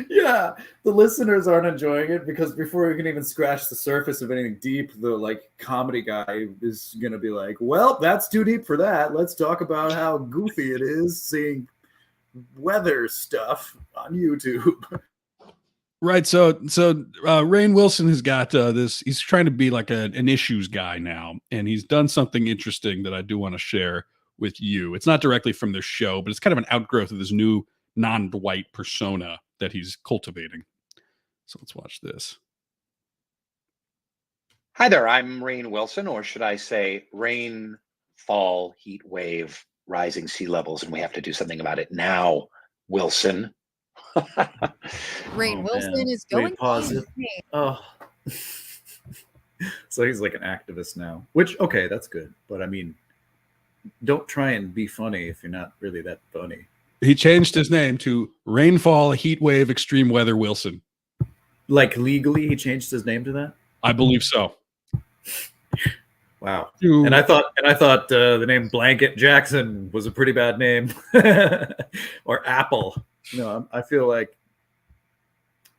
Yeah, the listeners aren't enjoying it because before we can even scratch the surface of anything deep, the like comedy guy is gonna be like, "Well, that's too deep for that. Let's talk about how goofy it is weather stuff on YouTube." Right. So Rainn Wilson has got this. He's trying to be like an issues guy now, and he's done something interesting that I do want to share with you. It's not directly from this show, but it's kind of an outgrowth of this new non-Dwight persona that he's cultivating. So let's watch this. Hi there, I'm Rainn Wilson, or should I say rain, fall, heat wave, rising sea levels, and we have to do something about it now, Wilson. Rainn Wilson is going. Pause it. Oh. So he's like an activist now, which, okay, that's good. But I mean, don't try and be funny if you're not really that funny. He changed his name to Rainfall, Heatwave, Extreme Weather Wilson. Like legally, he changed his name to that? I believe so. Wow. And I thought the name Blanket Jackson was a pretty bad name. Or Apple. I feel like,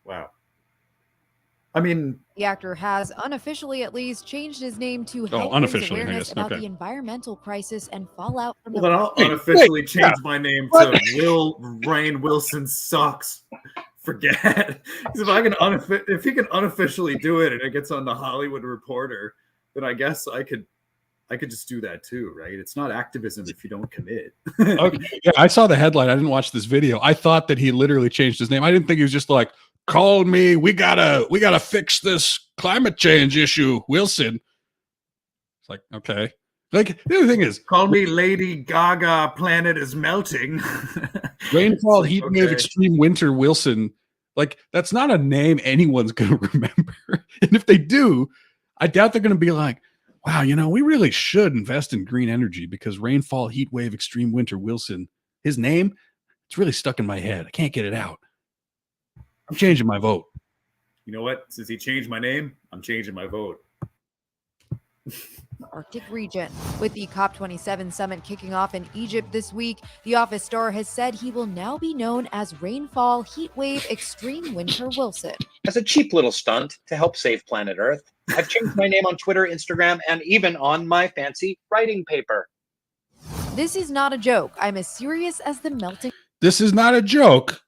wow. I mean, the actor has unofficially, at least, changed his name to help raise awareness about the environmental crisis and fallout from then I'll unofficially change my name to Rainn Wilson Sucks. Forget. If he can unofficially do it and it gets on the Hollywood Reporter, then I guess I could just do that too, right? It's not activism if you don't commit. Okay. Yeah, I saw the headline. I didn't watch this video. I thought that he literally changed his name. I didn't think he was just like, call me. We gotta fix this climate change issue, Wilson. It's like, okay. Like the other thing is, call me Lady Gaga. Planet is melting. Rainfall, heat wave, extreme winter, Wilson. Like that's not a name anyone's gonna remember. And if they do, I doubt they're gonna be like, Wow, we really should invest in green energy because rainfall, heat wave, extreme winter Wilson, his name, it's really stuck in my head. I can't get it out. I'm changing my vote. You know what? Since he changed my name, I'm changing my vote. Arctic region. With the COP27 summit kicking off in Egypt this week, the office star has said he will now be known as Rainfall Heatwave Extreme Winter Wilson. As a cheap little stunt to help save planet Earth, I've changed my name on Twitter, Instagram, and even on my fancy writing paper. This is not a joke. I'm as serious as the melting. This is not a joke.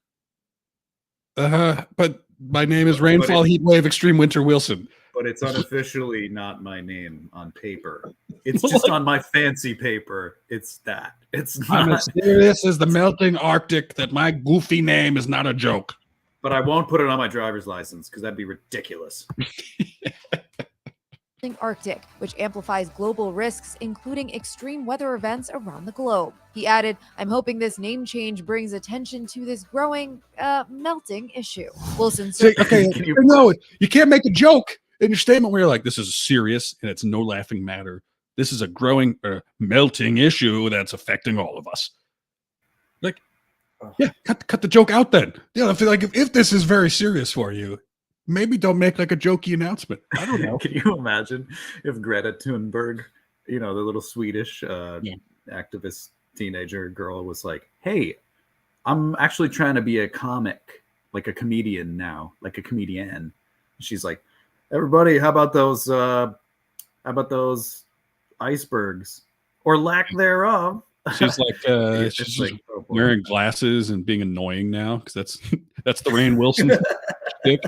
But my name is Rainfall Heatwave Extreme Winter Wilson. But it's unofficially not my name on paper. It's just on my fancy paper. It's that. It's not. I'm as serious as the melting Arctic that my goofy name is not a joke. But I won't put it on my driver's license because that'd be ridiculous. Arctic, which amplifies global risks, including extreme weather events around the globe. He added, I'm hoping this name change brings attention to this growing, melting issue. Wilson said, okay, no, you can't make a joke in your statement where you're like, this is serious and it's no laughing matter. This is a growing, melting issue that's affecting all of us. Like, yeah, cut the joke out then. I feel like if this is very serious for you, maybe don't make like a jokey announcement. I don't know. Can you imagine if Greta Thunberg, the little Swedish activist teenager girl, was like, hey, I'm actually trying to be a comic, like a comedian now, like a comedian. She's like, everybody, how about those icebergs or lack thereof? She's like, she's like wearing glasses and being annoying now because that's the Rainn Wilson stick.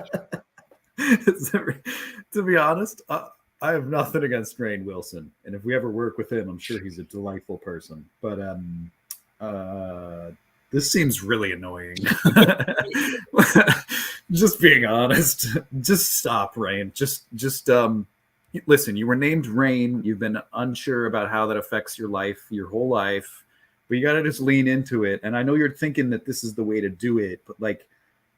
To be honest, I have nothing against Rainn Wilson, and if we ever work with him, I'm sure he's a delightful person. But this seems really annoying. Just being honest, just stop, Rainn. Just listen. You were named Rainn. You've been unsure about how that affects your life, your whole life, but you got to just lean into it. And I know you're thinking that this is the way to do it, but like,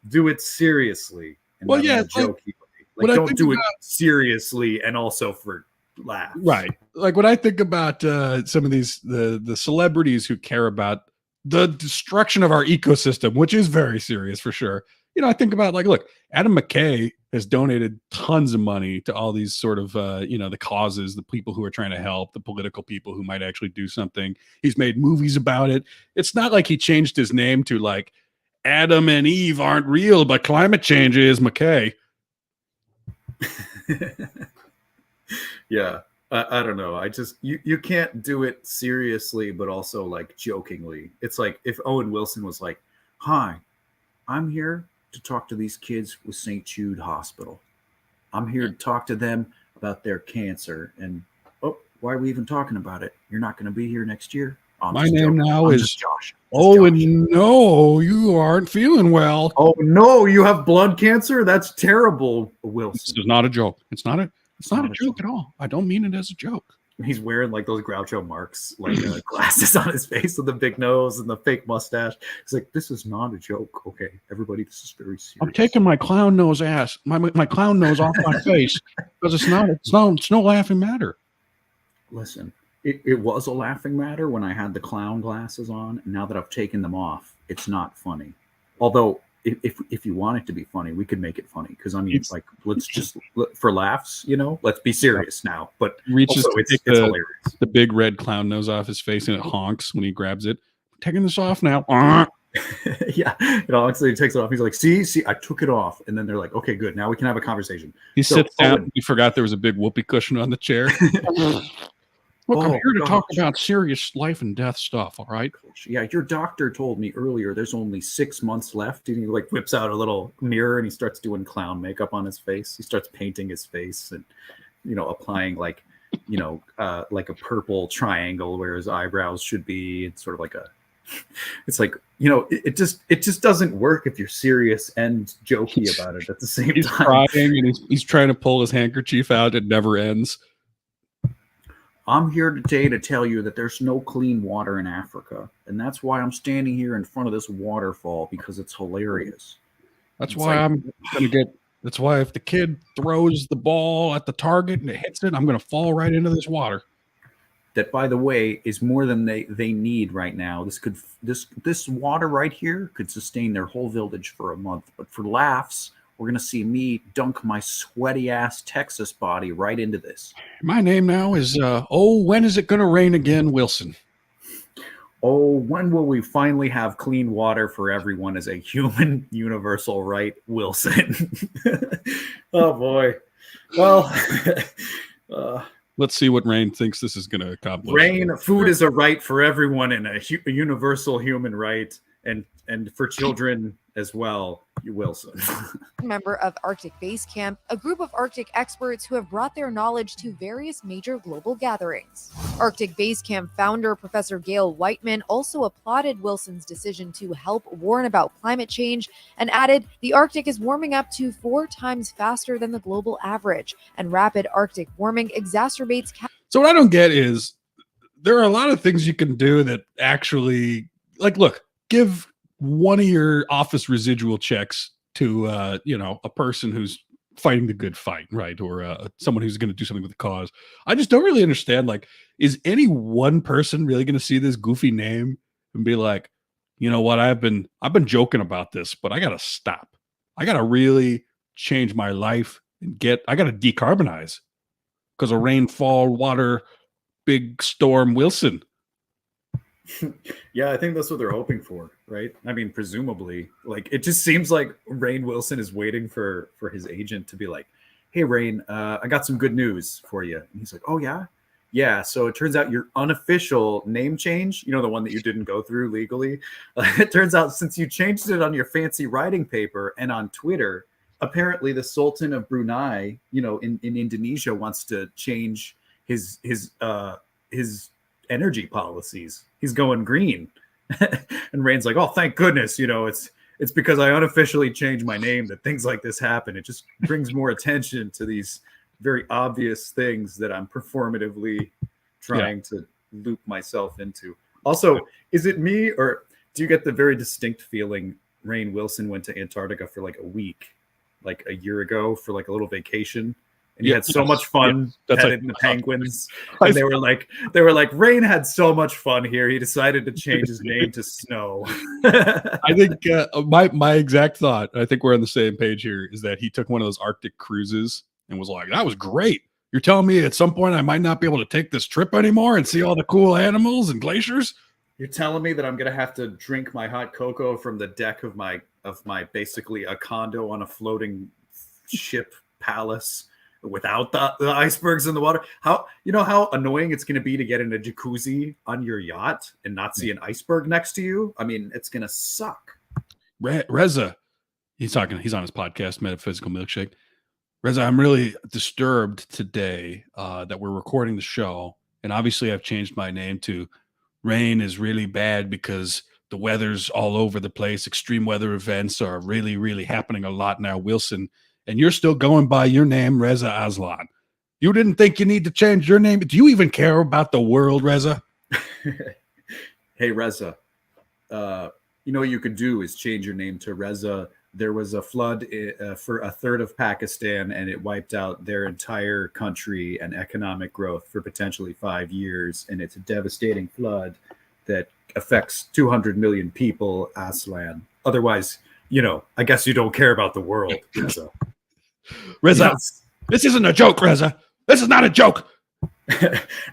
do it seriously. Well, yeah, don't do it seriously and also for laughs. Right. Like when I think about some of these the celebrities who care about the destruction of our ecosystem, which is very serious for sure. I think about look, Adam McKay has donated tons of money to all these sort of the causes, the people who are trying to help, the political people who might actually do something. He's made movies about it. It's not like he changed his name to like Adam and Eve aren't real, but climate change is, McKay. Yeah, I don't know. I just you can't do it seriously, but also like jokingly. It's like if Owen Wilson was like, "Hi, I'm here to talk to these kids with St. Jude Hospital. I'm here to talk to them about their cancer." And why are we even talking about it? You're not going to be here next year. My name now is Josh. And no, you aren't feeling well. Oh no, you have blood cancer? That's terrible, Wilson. This is not a joke. It's not a joke at all. I don't mean it as a joke. He's wearing like those Groucho Marx glasses on his face with the big nose and the fake mustache. He's like, this is not a joke. Okay, everybody, this is very serious. I'm taking my clown nose my clown nose off my face because it's no laughing matter. Listen. It was a laughing matter when I had the clown glasses on. And now that I've taken them off, it's not funny. Although, if you want it to be funny, we could make it funny. Because I mean, let's just for laughs, let's be serious now. But reaches also, it's hilarious. The big red clown nose off his face, and it honks when he grabs it. I'm taking this off now. Yeah, honestly, he takes it off. He's like, see, I took it off. And then they're like, okay, good. Now we can have a conversation. He sits down. He forgot there was a big whoopee cushion on the chair. Look, I'm here to talk about serious life and death stuff, all right? Yeah, your doctor told me earlier there's only 6 months left. And he whips out a little mirror and he starts doing clown makeup on his face. He starts painting his face and, applying like a purple triangle where his eyebrows should be. It's sort of like it just doesn't work if you're serious and jokey about it at the same time. He's crying and he's trying to pull his handkerchief out. It never ends. I'm here today to tell you that there's no clean water in Africa. And that's why I'm standing here in front of this waterfall, because it's hilarious. That's why I'm going to get That's why if the kid throws the ball at the target and it hits it, I'm going to fall right into this water. That, by the way, is more than they need right now. This water right here could sustain their whole village for a month. But for laughs, we're going to see me dunk my sweaty ass Texas body right into this. My name now is, when is it going to rain again, Wilson? Oh, when will we finally have clean water for everyone as a human universal right, Wilson? Oh, boy. Well, let's see what Rainn thinks this is going to accomplish. Rainn, food is a right for everyone and a universal human right, and for children as well, Wilson. Member of Arctic Base Camp, a group of Arctic experts who have brought their knowledge to various major global gatherings. Arctic Base Camp founder Professor Gail Whiteman also applauded Wilson's decision to help warn about climate change and added, the Arctic is warming up to 4 times faster than the global average, and rapid Arctic warming exacerbates. So what I don't get is there are a lot of things you can do that actually, like, look, give one of your office residual checks to a person who's fighting the good fight, right? Or someone who's going to do something with the cause. I just don't really understand, like, is any one person really going to see this goofy name and be like, you know what, I've been joking about this, but I got to stop. I got to really change my life and I got to decarbonize because of rainfall, water, big storm Wilson. Yeah, I think that's what they're hoping for, right? I mean, presumably, like, it just seems like Rainn Wilson is waiting for his agent to be like, hey, Rainn, I got some good news for you. And he's like, oh, yeah? Yeah, so it turns out your unofficial name change, the one that you didn't go through legally, it turns out since you changed it on your fancy writing paper and on Twitter, apparently the Sultan of Brunei, in Indonesia wants to change his energy policies. He's going green. And Rainn's like, oh, thank goodness, it's because I unofficially changed my name that things like this happen. It just brings more attention to these very obvious things that I'm performatively trying to loop myself into. Also, is it me, or do you get the very distinct feeling Rainn Wilson went to Antarctica for like a week, like a year ago, for like a little vacation? And he had so much fun petting the penguins. And they were like, Rainn had so much fun here. He decided to change his name to Snow. I think my exact thought, I think we're on the same page here, is that he took one of those Arctic cruises and was like, that was great. You're telling me at some point I might not be able to take this trip anymore and see all the cool animals and glaciers? You're telling me that I'm going to have to drink my hot cocoa from the deck of my basically a condo on a floating ship palace without the icebergs in the water? How annoying it's going to be to get in a jacuzzi on your yacht and not see an iceberg next to you? I mean, it's going to suck. Reza, he's on his podcast, Metaphysical Milkshake. Reza, I'm really disturbed today that we're recording the show. And obviously I've changed my name to Rain is really bad because the weather's all over the place. Extreme weather events are really, really happening a lot now, Wilson. And you're still going by your name, Reza Aslan. You didn't think you need to change your name? Do you even care about the world, Reza? Hey, Reza. What you could do is change your name to Reza. There was a flood for a third of Pakistan, and it wiped out their entire country and economic growth for potentially 5 years. And it's a devastating flood that affects 200 million people, Aslan. Otherwise, I guess you don't care about the world, Reza. Reza, this isn't a joke, Reza. This is not a joke.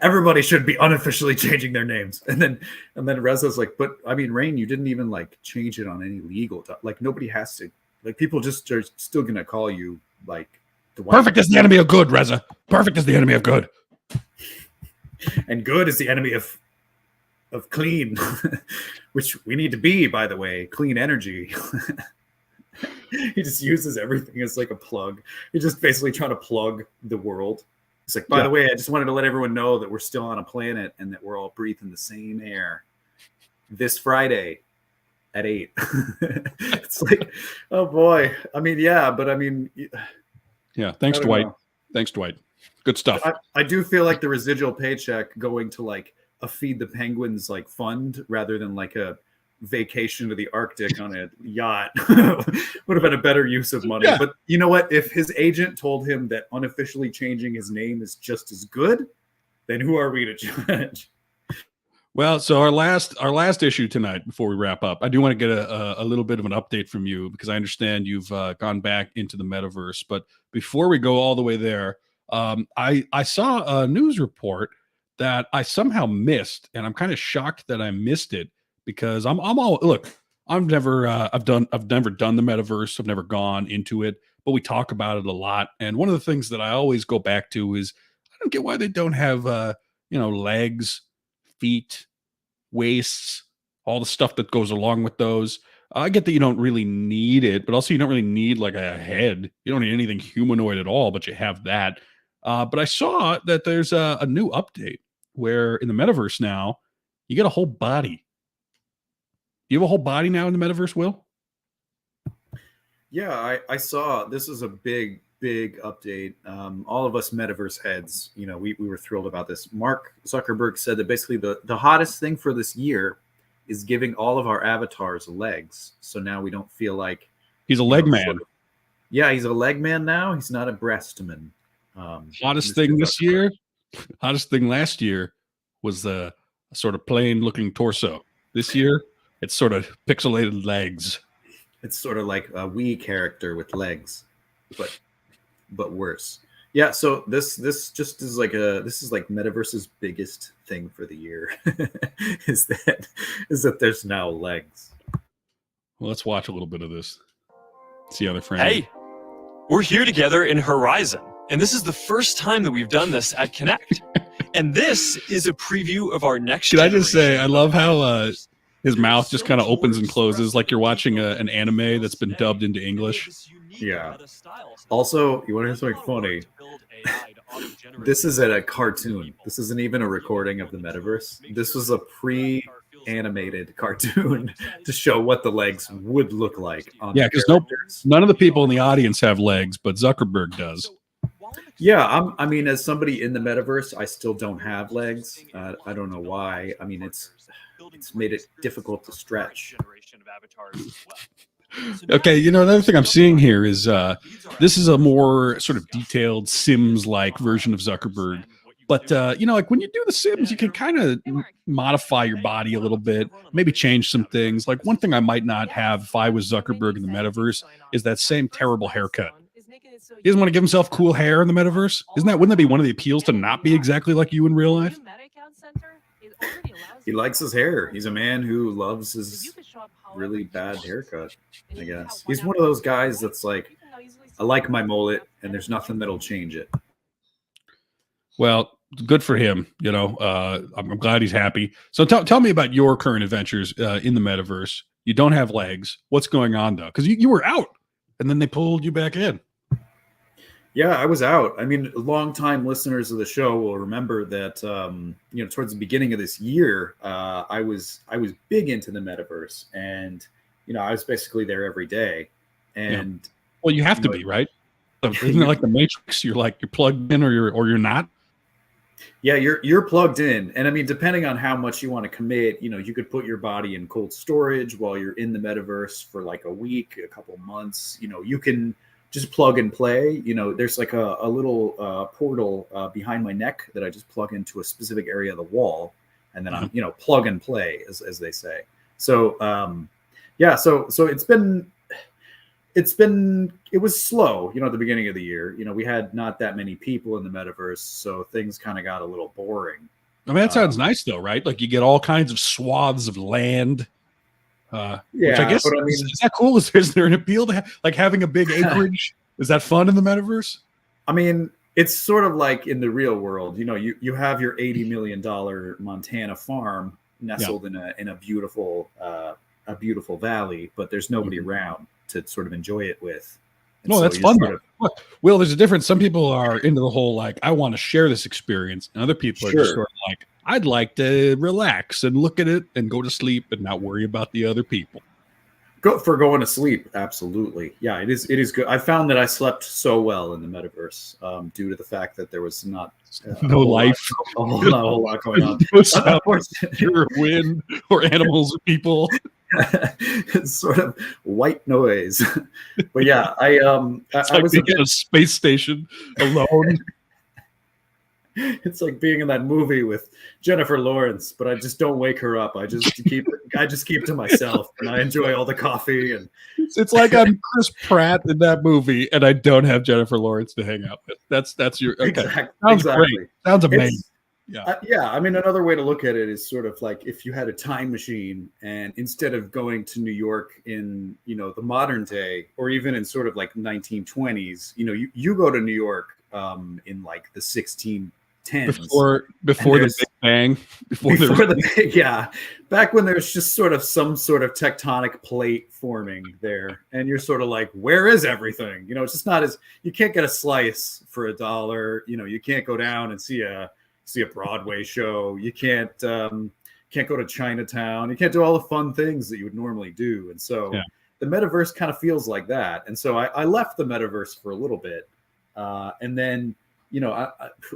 Everybody should be unofficially changing their names. And then Reza's like, but I mean, Rainn, you didn't even like change it on any legal stuff. Like, nobody has to, like, people just are still gonna call you like the one. Perfect is the enemy of good, Reza. Perfect is the enemy of good. And good is the enemy of clean, which we need to be, by the way, clean energy. He just uses everything as like a plug. He's just basically trying to plug the world. It's like, by the way, I just wanted to let everyone know that we're still on a planet and that we're all breathing the same air this Friday at 8. It's like, oh boy. I mean, yeah, but I mean, yeah. Thanks, Dwight. Thanks, Dwight. Good stuff. I do feel like the residual paycheck going to like a Feed the Penguins like fund rather than like a vacation to the Arctic on a yacht would have been a better use of money. Yeah. But you know what? If his agent told him that unofficially changing his name is just as good, then who are we to judge? Well, so our last issue tonight, before we wrap up, I do want to get a little bit of an update from you, because I understand you've gone back into the metaverse. But before we go all the way there, I saw a news report that I somehow missed, and I'm kind of shocked that I missed it, because I've never done the metaverse. I've never gone into it, but we talk about it a lot. And one of the things that I always go back to is I don't get why they don't have legs, feet, waists, all the stuff that goes along with those. I get that you don't really need it, but also you don't really need like a head. You don't need anything humanoid at all, but you have that. But I saw that there's a new update where in the metaverse now, you get a whole body. You have a whole body now in the metaverse, Will? Yeah, I saw this is a big update. All of us metaverse heads, we were thrilled about this. Mark Zuckerberg said that basically the hottest thing for this year is giving all of our avatars legs. So now we don't feel like he's a leg man. Yeah, he's a leg man now. He's not a breast man. Hottest thing this year, hottest thing last year was the sort of plain looking torso. This year, it's sort of pixelated legs. It's sort of like a Wii character with legs, but worse. Yeah, so this just is like Metaverse's biggest thing for the year is that there's now legs. Well, let's watch a little bit of this. See how they're framed. Hey, we're here together in Horizon, and this is the first time that we've done this at Connect. And this is a preview of our next. Should I just say, I love how his mouth just kind of opens and closes like you're watching an anime that's been dubbed into English. Yeah. Also, you want to hear something funny? This is a cartoon. This isn't even a recording of the metaverse. This was a pre-animated cartoon to show what the legs would look like. Yeah, because none of the people in the audience have legs, but Zuckerberg does. Yeah, I mean, as somebody in the metaverse, I still don't have legs. I don't know why. I mean, it's made it difficult to stretch. Okay, another thing I'm seeing here is this is a more sort of detailed Sims-like version of Zuckerberg. But, like when you do the Sims, you can kind of modify your body a little bit, maybe change some things. Like one thing I might not have if I was Zuckerberg in the metaverse is that same terrible haircut. He doesn't want to give himself cool hair in the metaverse. Wouldn't that be one of the appeals to not be exactly like you in real life? He likes his hair. He's a man who loves his really bad haircut, I guess. He's one of those guys that's like, I like my mullet and there's nothing that'll change it. Well, good for him. I'm glad he's happy. So tell me about your current adventures in the metaverse. You don't have legs. What's going on though? Because you were out and then they pulled you back in. Yeah, I was out. I mean, longtime listeners of the show will remember that, towards the beginning of this year, I was big into the metaverse, and I was basically there every day. And well, you have to be, right? Isn't it like the Matrix? You're plugged in, or you're not. Yeah, you're plugged in, and I mean, depending on how much you want to commit, you could put your body in cold storage while you're in the metaverse for like a week, a couple months. You can just plug and play. There's like a little portal behind my neck that I just plug into a specific area of the wall, and then I'm plug and play, as they say. So so it was slow, at the beginning of the year. We had not that many people in the metaverse, so things kind of got a little boring. I mean, that sounds nice though, right? Like you get all kinds of swaths of land. Which I guess, is that cool? Is there an appeal to having a big acreage? Is that fun in the metaverse? I mean, it's sort of like in the real world. You have your $80 million Montana farm nestled in a beautiful valley, but there's nobody around to sort of enjoy it with. And that's fun. Look, Will, there's a difference. Some people are into the whole I want to share this experience, and other people are just sort of like, I'd like to relax and look at it and go to sleep and not worry about the other people. Going to sleep, absolutely. Yeah, it is good. I found that I slept so well in the metaverse due to the fact that there was not no life, a whole lot going on. No wind or animals or people. It's sort of white noise. But yeah, I It's like was being in a space station alone. it's like being in that movie with Jennifer Lawrence, but I just don't wake her up. I just keep to myself, and I enjoy all the coffee. And It's like I'm Chris Pratt in that movie, and I don't have Jennifer Lawrence to hang out with. That's your okay. Sounds great. Sounds amazing. Yeah. I mean, another way to look at it is sort of like if you had a time machine, and instead of going to New York in the modern day, or even in sort of like 1920s, you go to New York in like the 1610s before the Big Bang, back when there's just sort of some sort of tectonic plate forming there, and you're sort of like, where is everything? It's just not as you can't get a slice for $1. You can't go down and see a Broadway show. You can't go to Chinatown. You can't do all the fun things that you would normally do. And so the metaverse kind of feels like that. And so I left the metaverse for a little bit, and then. I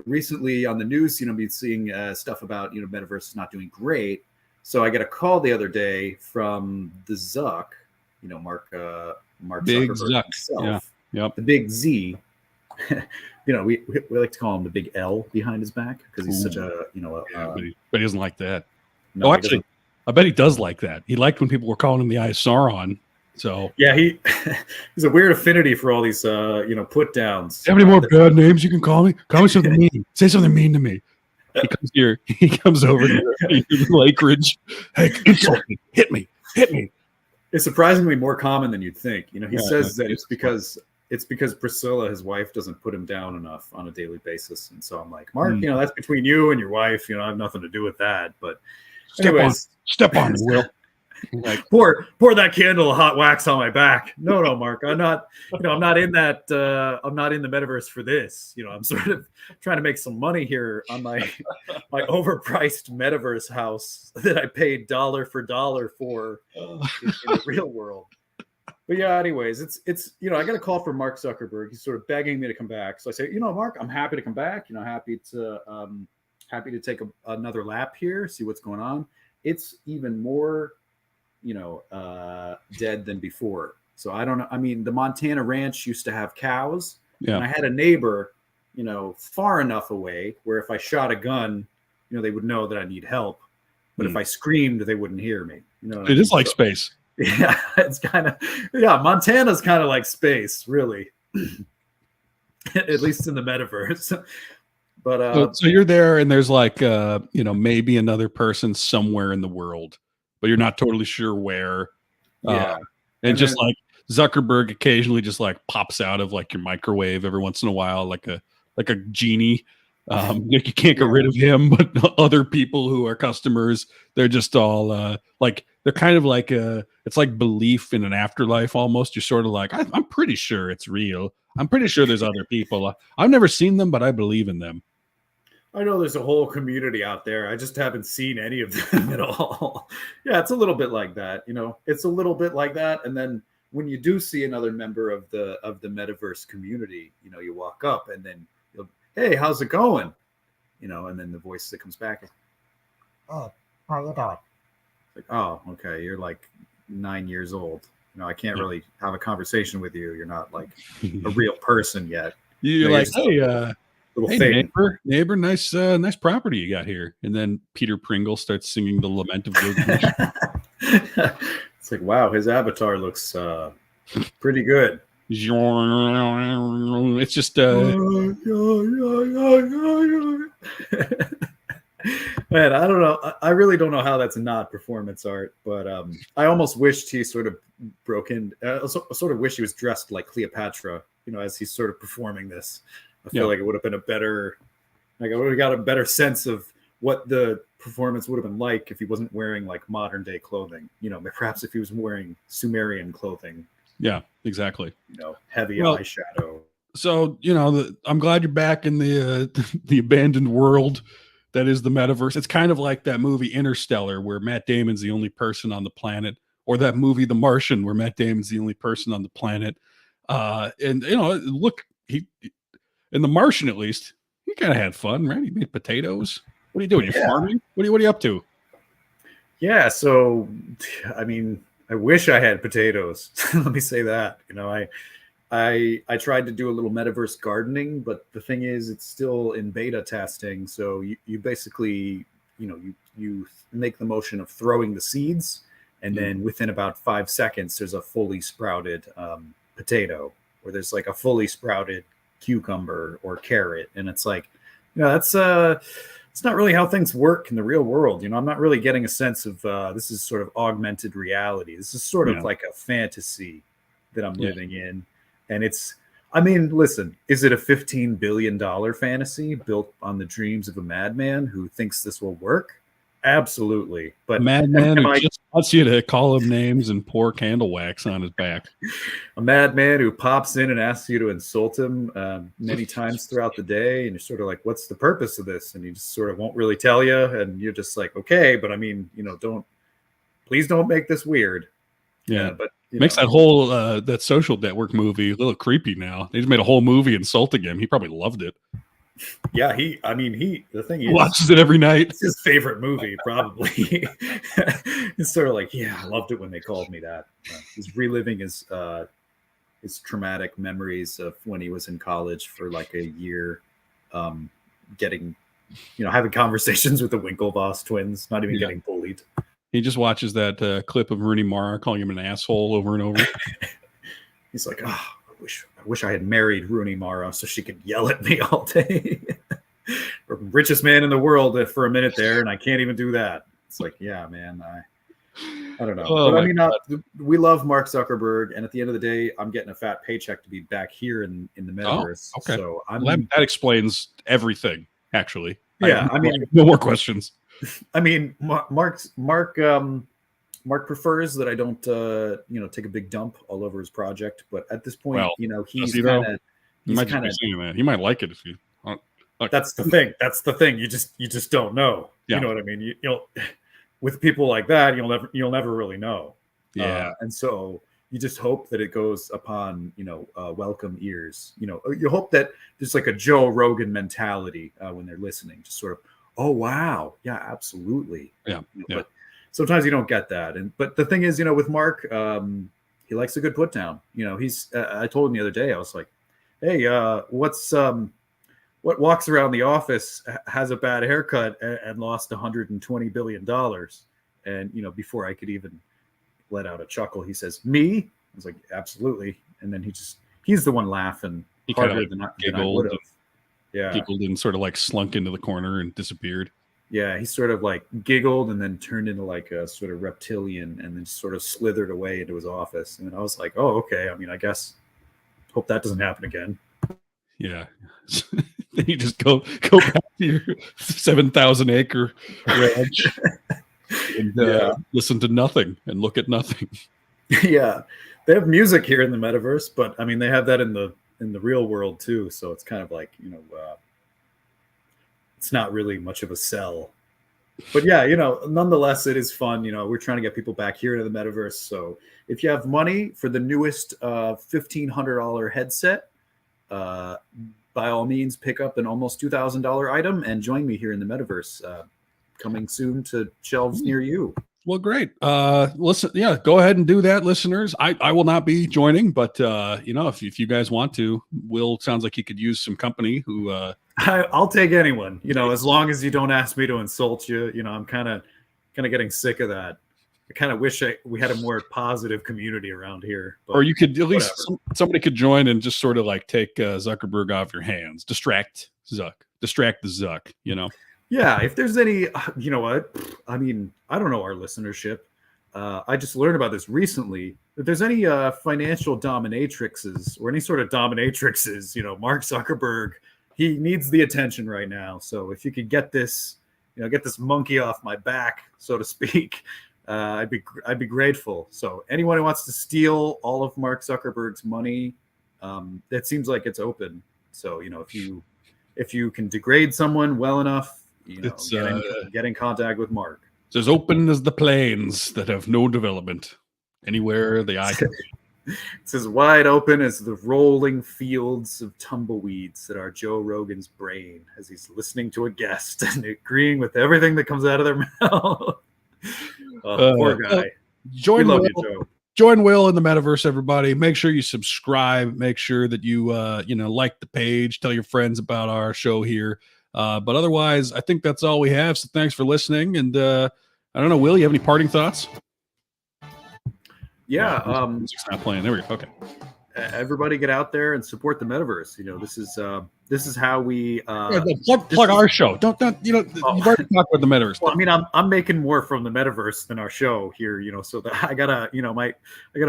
recently on the news, been seeing stuff about, metaverse is not doing great. So I get a call the other day from the Zuck, Mark Big Zuckerberg Zuck. himself, Yep. the big Z. We like to call him the big L behind his back because he's such a, but he doesn't like that. No, actually, I bet he does like that. He liked when people were calling him the Eye of Sauron. So yeah, he's a weird affinity for all these put downs. Do you have any more bad names you can call me? Call me something mean. Say something mean to me. He comes here. He comes over to Lake Ridge. Hey, insult me. Hit me. It's surprisingly more common than you'd think. He says that it's because Priscilla, his wife, doesn't put him down enough on a daily basis. And so I'm like, Mark, that's between you and your wife. I have nothing to do with that. But step on me, Will. Like pour that candle of hot wax on my back. No, Mark, I'm not. I'm not in that. I'm not in the metaverse for this. I'm sort of trying to make some money here on my overpriced metaverse house that I paid dollar for dollar for in the real world. But yeah, anyways, it's I got a call from Mark Zuckerberg. He's sort of begging me to come back. So I say, Mark, I'm happy to come back. Happy to take another lap here, see what's going on. It's even more dead than before. So I don't know. I mean, the Montana ranch used to have cows. Yeah. And I had a neighbor, far enough away where if I shot a gun, they would know that I need help. But if I screamed, they wouldn't hear me. It is like space. Yeah, it's kind of Montana's kind of like space, really. At least in the metaverse. But so you're there, and there's like maybe another person somewhere in the world, but you're not totally sure where. Yeah. And just then, like Zuckerberg occasionally just like pops out of like your microwave every once in a while, like a genie. You can't get rid of him, but other people who are customers, they're just all like they're kind of like it's like belief in an afterlife almost. You're sort of like, I'm pretty sure it's real. I'm pretty sure there's other people. I've never seen them, but I believe in them. I know there's a whole community out there. I just haven't seen any of them at all. Yeah, it's a little bit like that. It's a little bit like that. And then when you do see another member of the metaverse community, you walk up and then hey, how's it going? And then the voice that comes back is, hey, how you doing? Like, oh, okay, you're like 9 years old. I can't really have a conversation with you. You're not like a real person yet. You're like, hey, neighbor, nice property you got here. And then Peter Pringle starts singing the Lament of Gilgamesh. It's like, wow, his avatar looks pretty good. It's just man, I don't know. I really don't know how that's not performance art, but I almost wished he sort of broke in. I sort of wish he was dressed like Cleopatra, as he's sort of performing this. I feel like it would have been a better, like I would have got a better sense of what the performance would have been like if he wasn't wearing like modern day clothing. Perhaps if he was wearing Sumerian clothing. Yeah, exactly. Heavy eyeshadow. So I'm glad you're back in the the abandoned world that is the metaverse. It's kind of like that movie Interstellar, where Matt Damon's the only person on the planet, or that movie The Martian, where Matt Damon's the only person on the planet. And look, he in The Martian at least he kind of had fun, right? He made potatoes. What are you doing? You farming? What are you up to? Yeah, so I mean, I wish I had potatoes. Let me say that. I tried to do a little metaverse gardening, but the thing is, it's still in beta testing. So you basically, you make the motion of throwing the seeds, and then within about 5 seconds, there's a fully sprouted potato, or there's like a fully sprouted cucumber or carrot, and it's like, that's it's not really how things work in the real world. I'm not really getting a sense of this is sort of augmented reality. This is sort of like a fantasy that I'm living in. And listen, is it a $15 billion fantasy built on the dreams of a madman who thinks this will work? Absolutely. But madman who just wants you to call him names and pour candle wax on his back. A madman who pops in and asks you to insult him many times throughout the day. And you're sort of like, what's the purpose of this? And he just sort of won't really tell you. And you're just like, okay, but please don't make this weird. Yeah, but makes that whole that Social Network movie a little creepy now. They just made a whole movie insulting him. He probably loved it. Yeah, the thing is, watches it every night. It's his favorite movie, probably. It's sort of like, yeah, I loved it when they called me that. He's reliving his traumatic memories of when he was in college for like a year, having conversations with the Winklevoss twins, not even getting bullied. He just watches that clip of Rooney Mara calling him an asshole over and over. He's like, I wish I had married Rooney Mara so she could yell at me all day. Richest man in the world for a minute there, and I can't even do that. It's like, yeah, man, I don't know. But we love Mark Zuckerberg, and at the end of the day, I'm getting a fat paycheck to be back here in the metaverse. Oh, okay. So that explains everything, actually. Yeah, no more questions. Mark prefers that I don't, take a big dump all over his project. But at this point, he's kind of saying that. He might like it if you. That's the thing. That's the thing. You just don't know. Yeah. You know what I mean? With people like that, you'll never really know. Yeah. And so you just hope that it goes upon, welcome ears. You hope that there's like a Joe Rogan mentality when they're listening, just sort of, oh wow, yeah, absolutely. Yeah. But sometimes you don't get that. But the thing is, with Mark, he likes a good put down. I told him the other day, I was like, hey, what walks around the office has a bad haircut and lost $120 billion. And, before I could even let out a chuckle, he says, me? I was like, absolutely. And then he's the one laughing harder than I would have. Yeah. Giggled and sort of like slunk into the corner and disappeared. Yeah, he sort of like giggled and then turned into like a sort of reptilian and then sto slithered away into his office. And I was like, oh, okay. I guess hope that doesn't happen again. Yeah. Then you just go back to your 7,000 acre ranch and listen to nothing and look at nothing. Yeah. They have music here in the metaverse, but they have that in the real world too. So it's kind of like, it's not really much of a sell. But yeah, nonetheless, it is fun. We're trying to get people back here into the metaverse. So if you have money for the newest $1,500 headset, by all means, pick up an almost $2,000 item and join me here in the metaverse. Coming soon to shelves near you. Well, great. Listen, go ahead and do that, listeners. I will not be joining, but if you guys want to, Will sounds like he could use some company. Who I'll take anyone. As long as you don't ask me to insult you. I'm kind of getting sick of that. I kind of wish we had a more positive community around here. But or you could at least somebody could join and just sort of like take Zuckerberg off your hands, distract the Zuck. Yeah, if there's any, you know what? I don't know our listenership. I just learned about this recently. If there's any financial dominatrixes or any sort of dominatrixes, Mark Zuckerberg, he needs the attention right now. So if you could get this monkey off my back, so to speak, I'd be grateful. So anyone who wants to steal all of Mark Zuckerberg's money, that seems like it's open. So if you can degrade someone well enough, get in contact with Mark. It's as open as the plains that have no development anywhere the eye can see. It's as wide open as the rolling fields of tumbleweeds that are Joe Rogan's brain as he's listening to a guest and agreeing with everything that comes out of their mouth. Poor guy. We Join love Will. you, Joe. Join Will in the metaverse, everybody. Make sure you subscribe. Make sure that you like the page. Tell your friends about our show here. But otherwise, I think that's all we have. So thanks for listening. And I don't know, Will, you have any parting thoughts? Yeah. Music's not playing. There we go. Okay. Everybody get out there and support the metaverse. This is how we plug our show. Don't you've already talked about the metaverse. Well, I mean, I'm making more from the metaverse than our show here, so that I gotta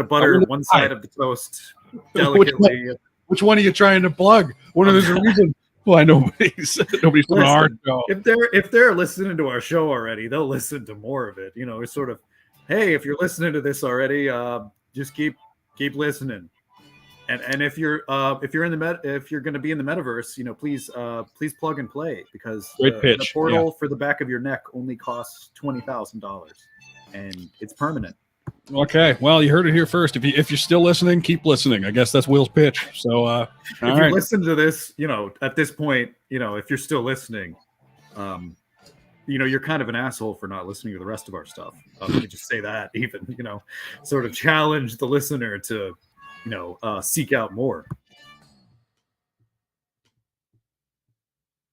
butter one side of the toast delicately. Which one are you trying to plug? One of those reasons why nobody's from our show. If they're listening to our show already, they'll listen to more of it. It's sort of, hey, if you're listening to this already, just keep listening. And if you're going to be in the metaverse, please plug and play, because the portal for the back of your neck only costs $20,000, and it's permanent. Okay, well, you heard it here first. If you're still listening, keep listening. I guess that's Will's pitch. So if you listen to this, at this point, if you're still listening, you're kind of an asshole for not listening to the rest of our stuff. Let me just say that, even sort of challenge the listener to seek out more.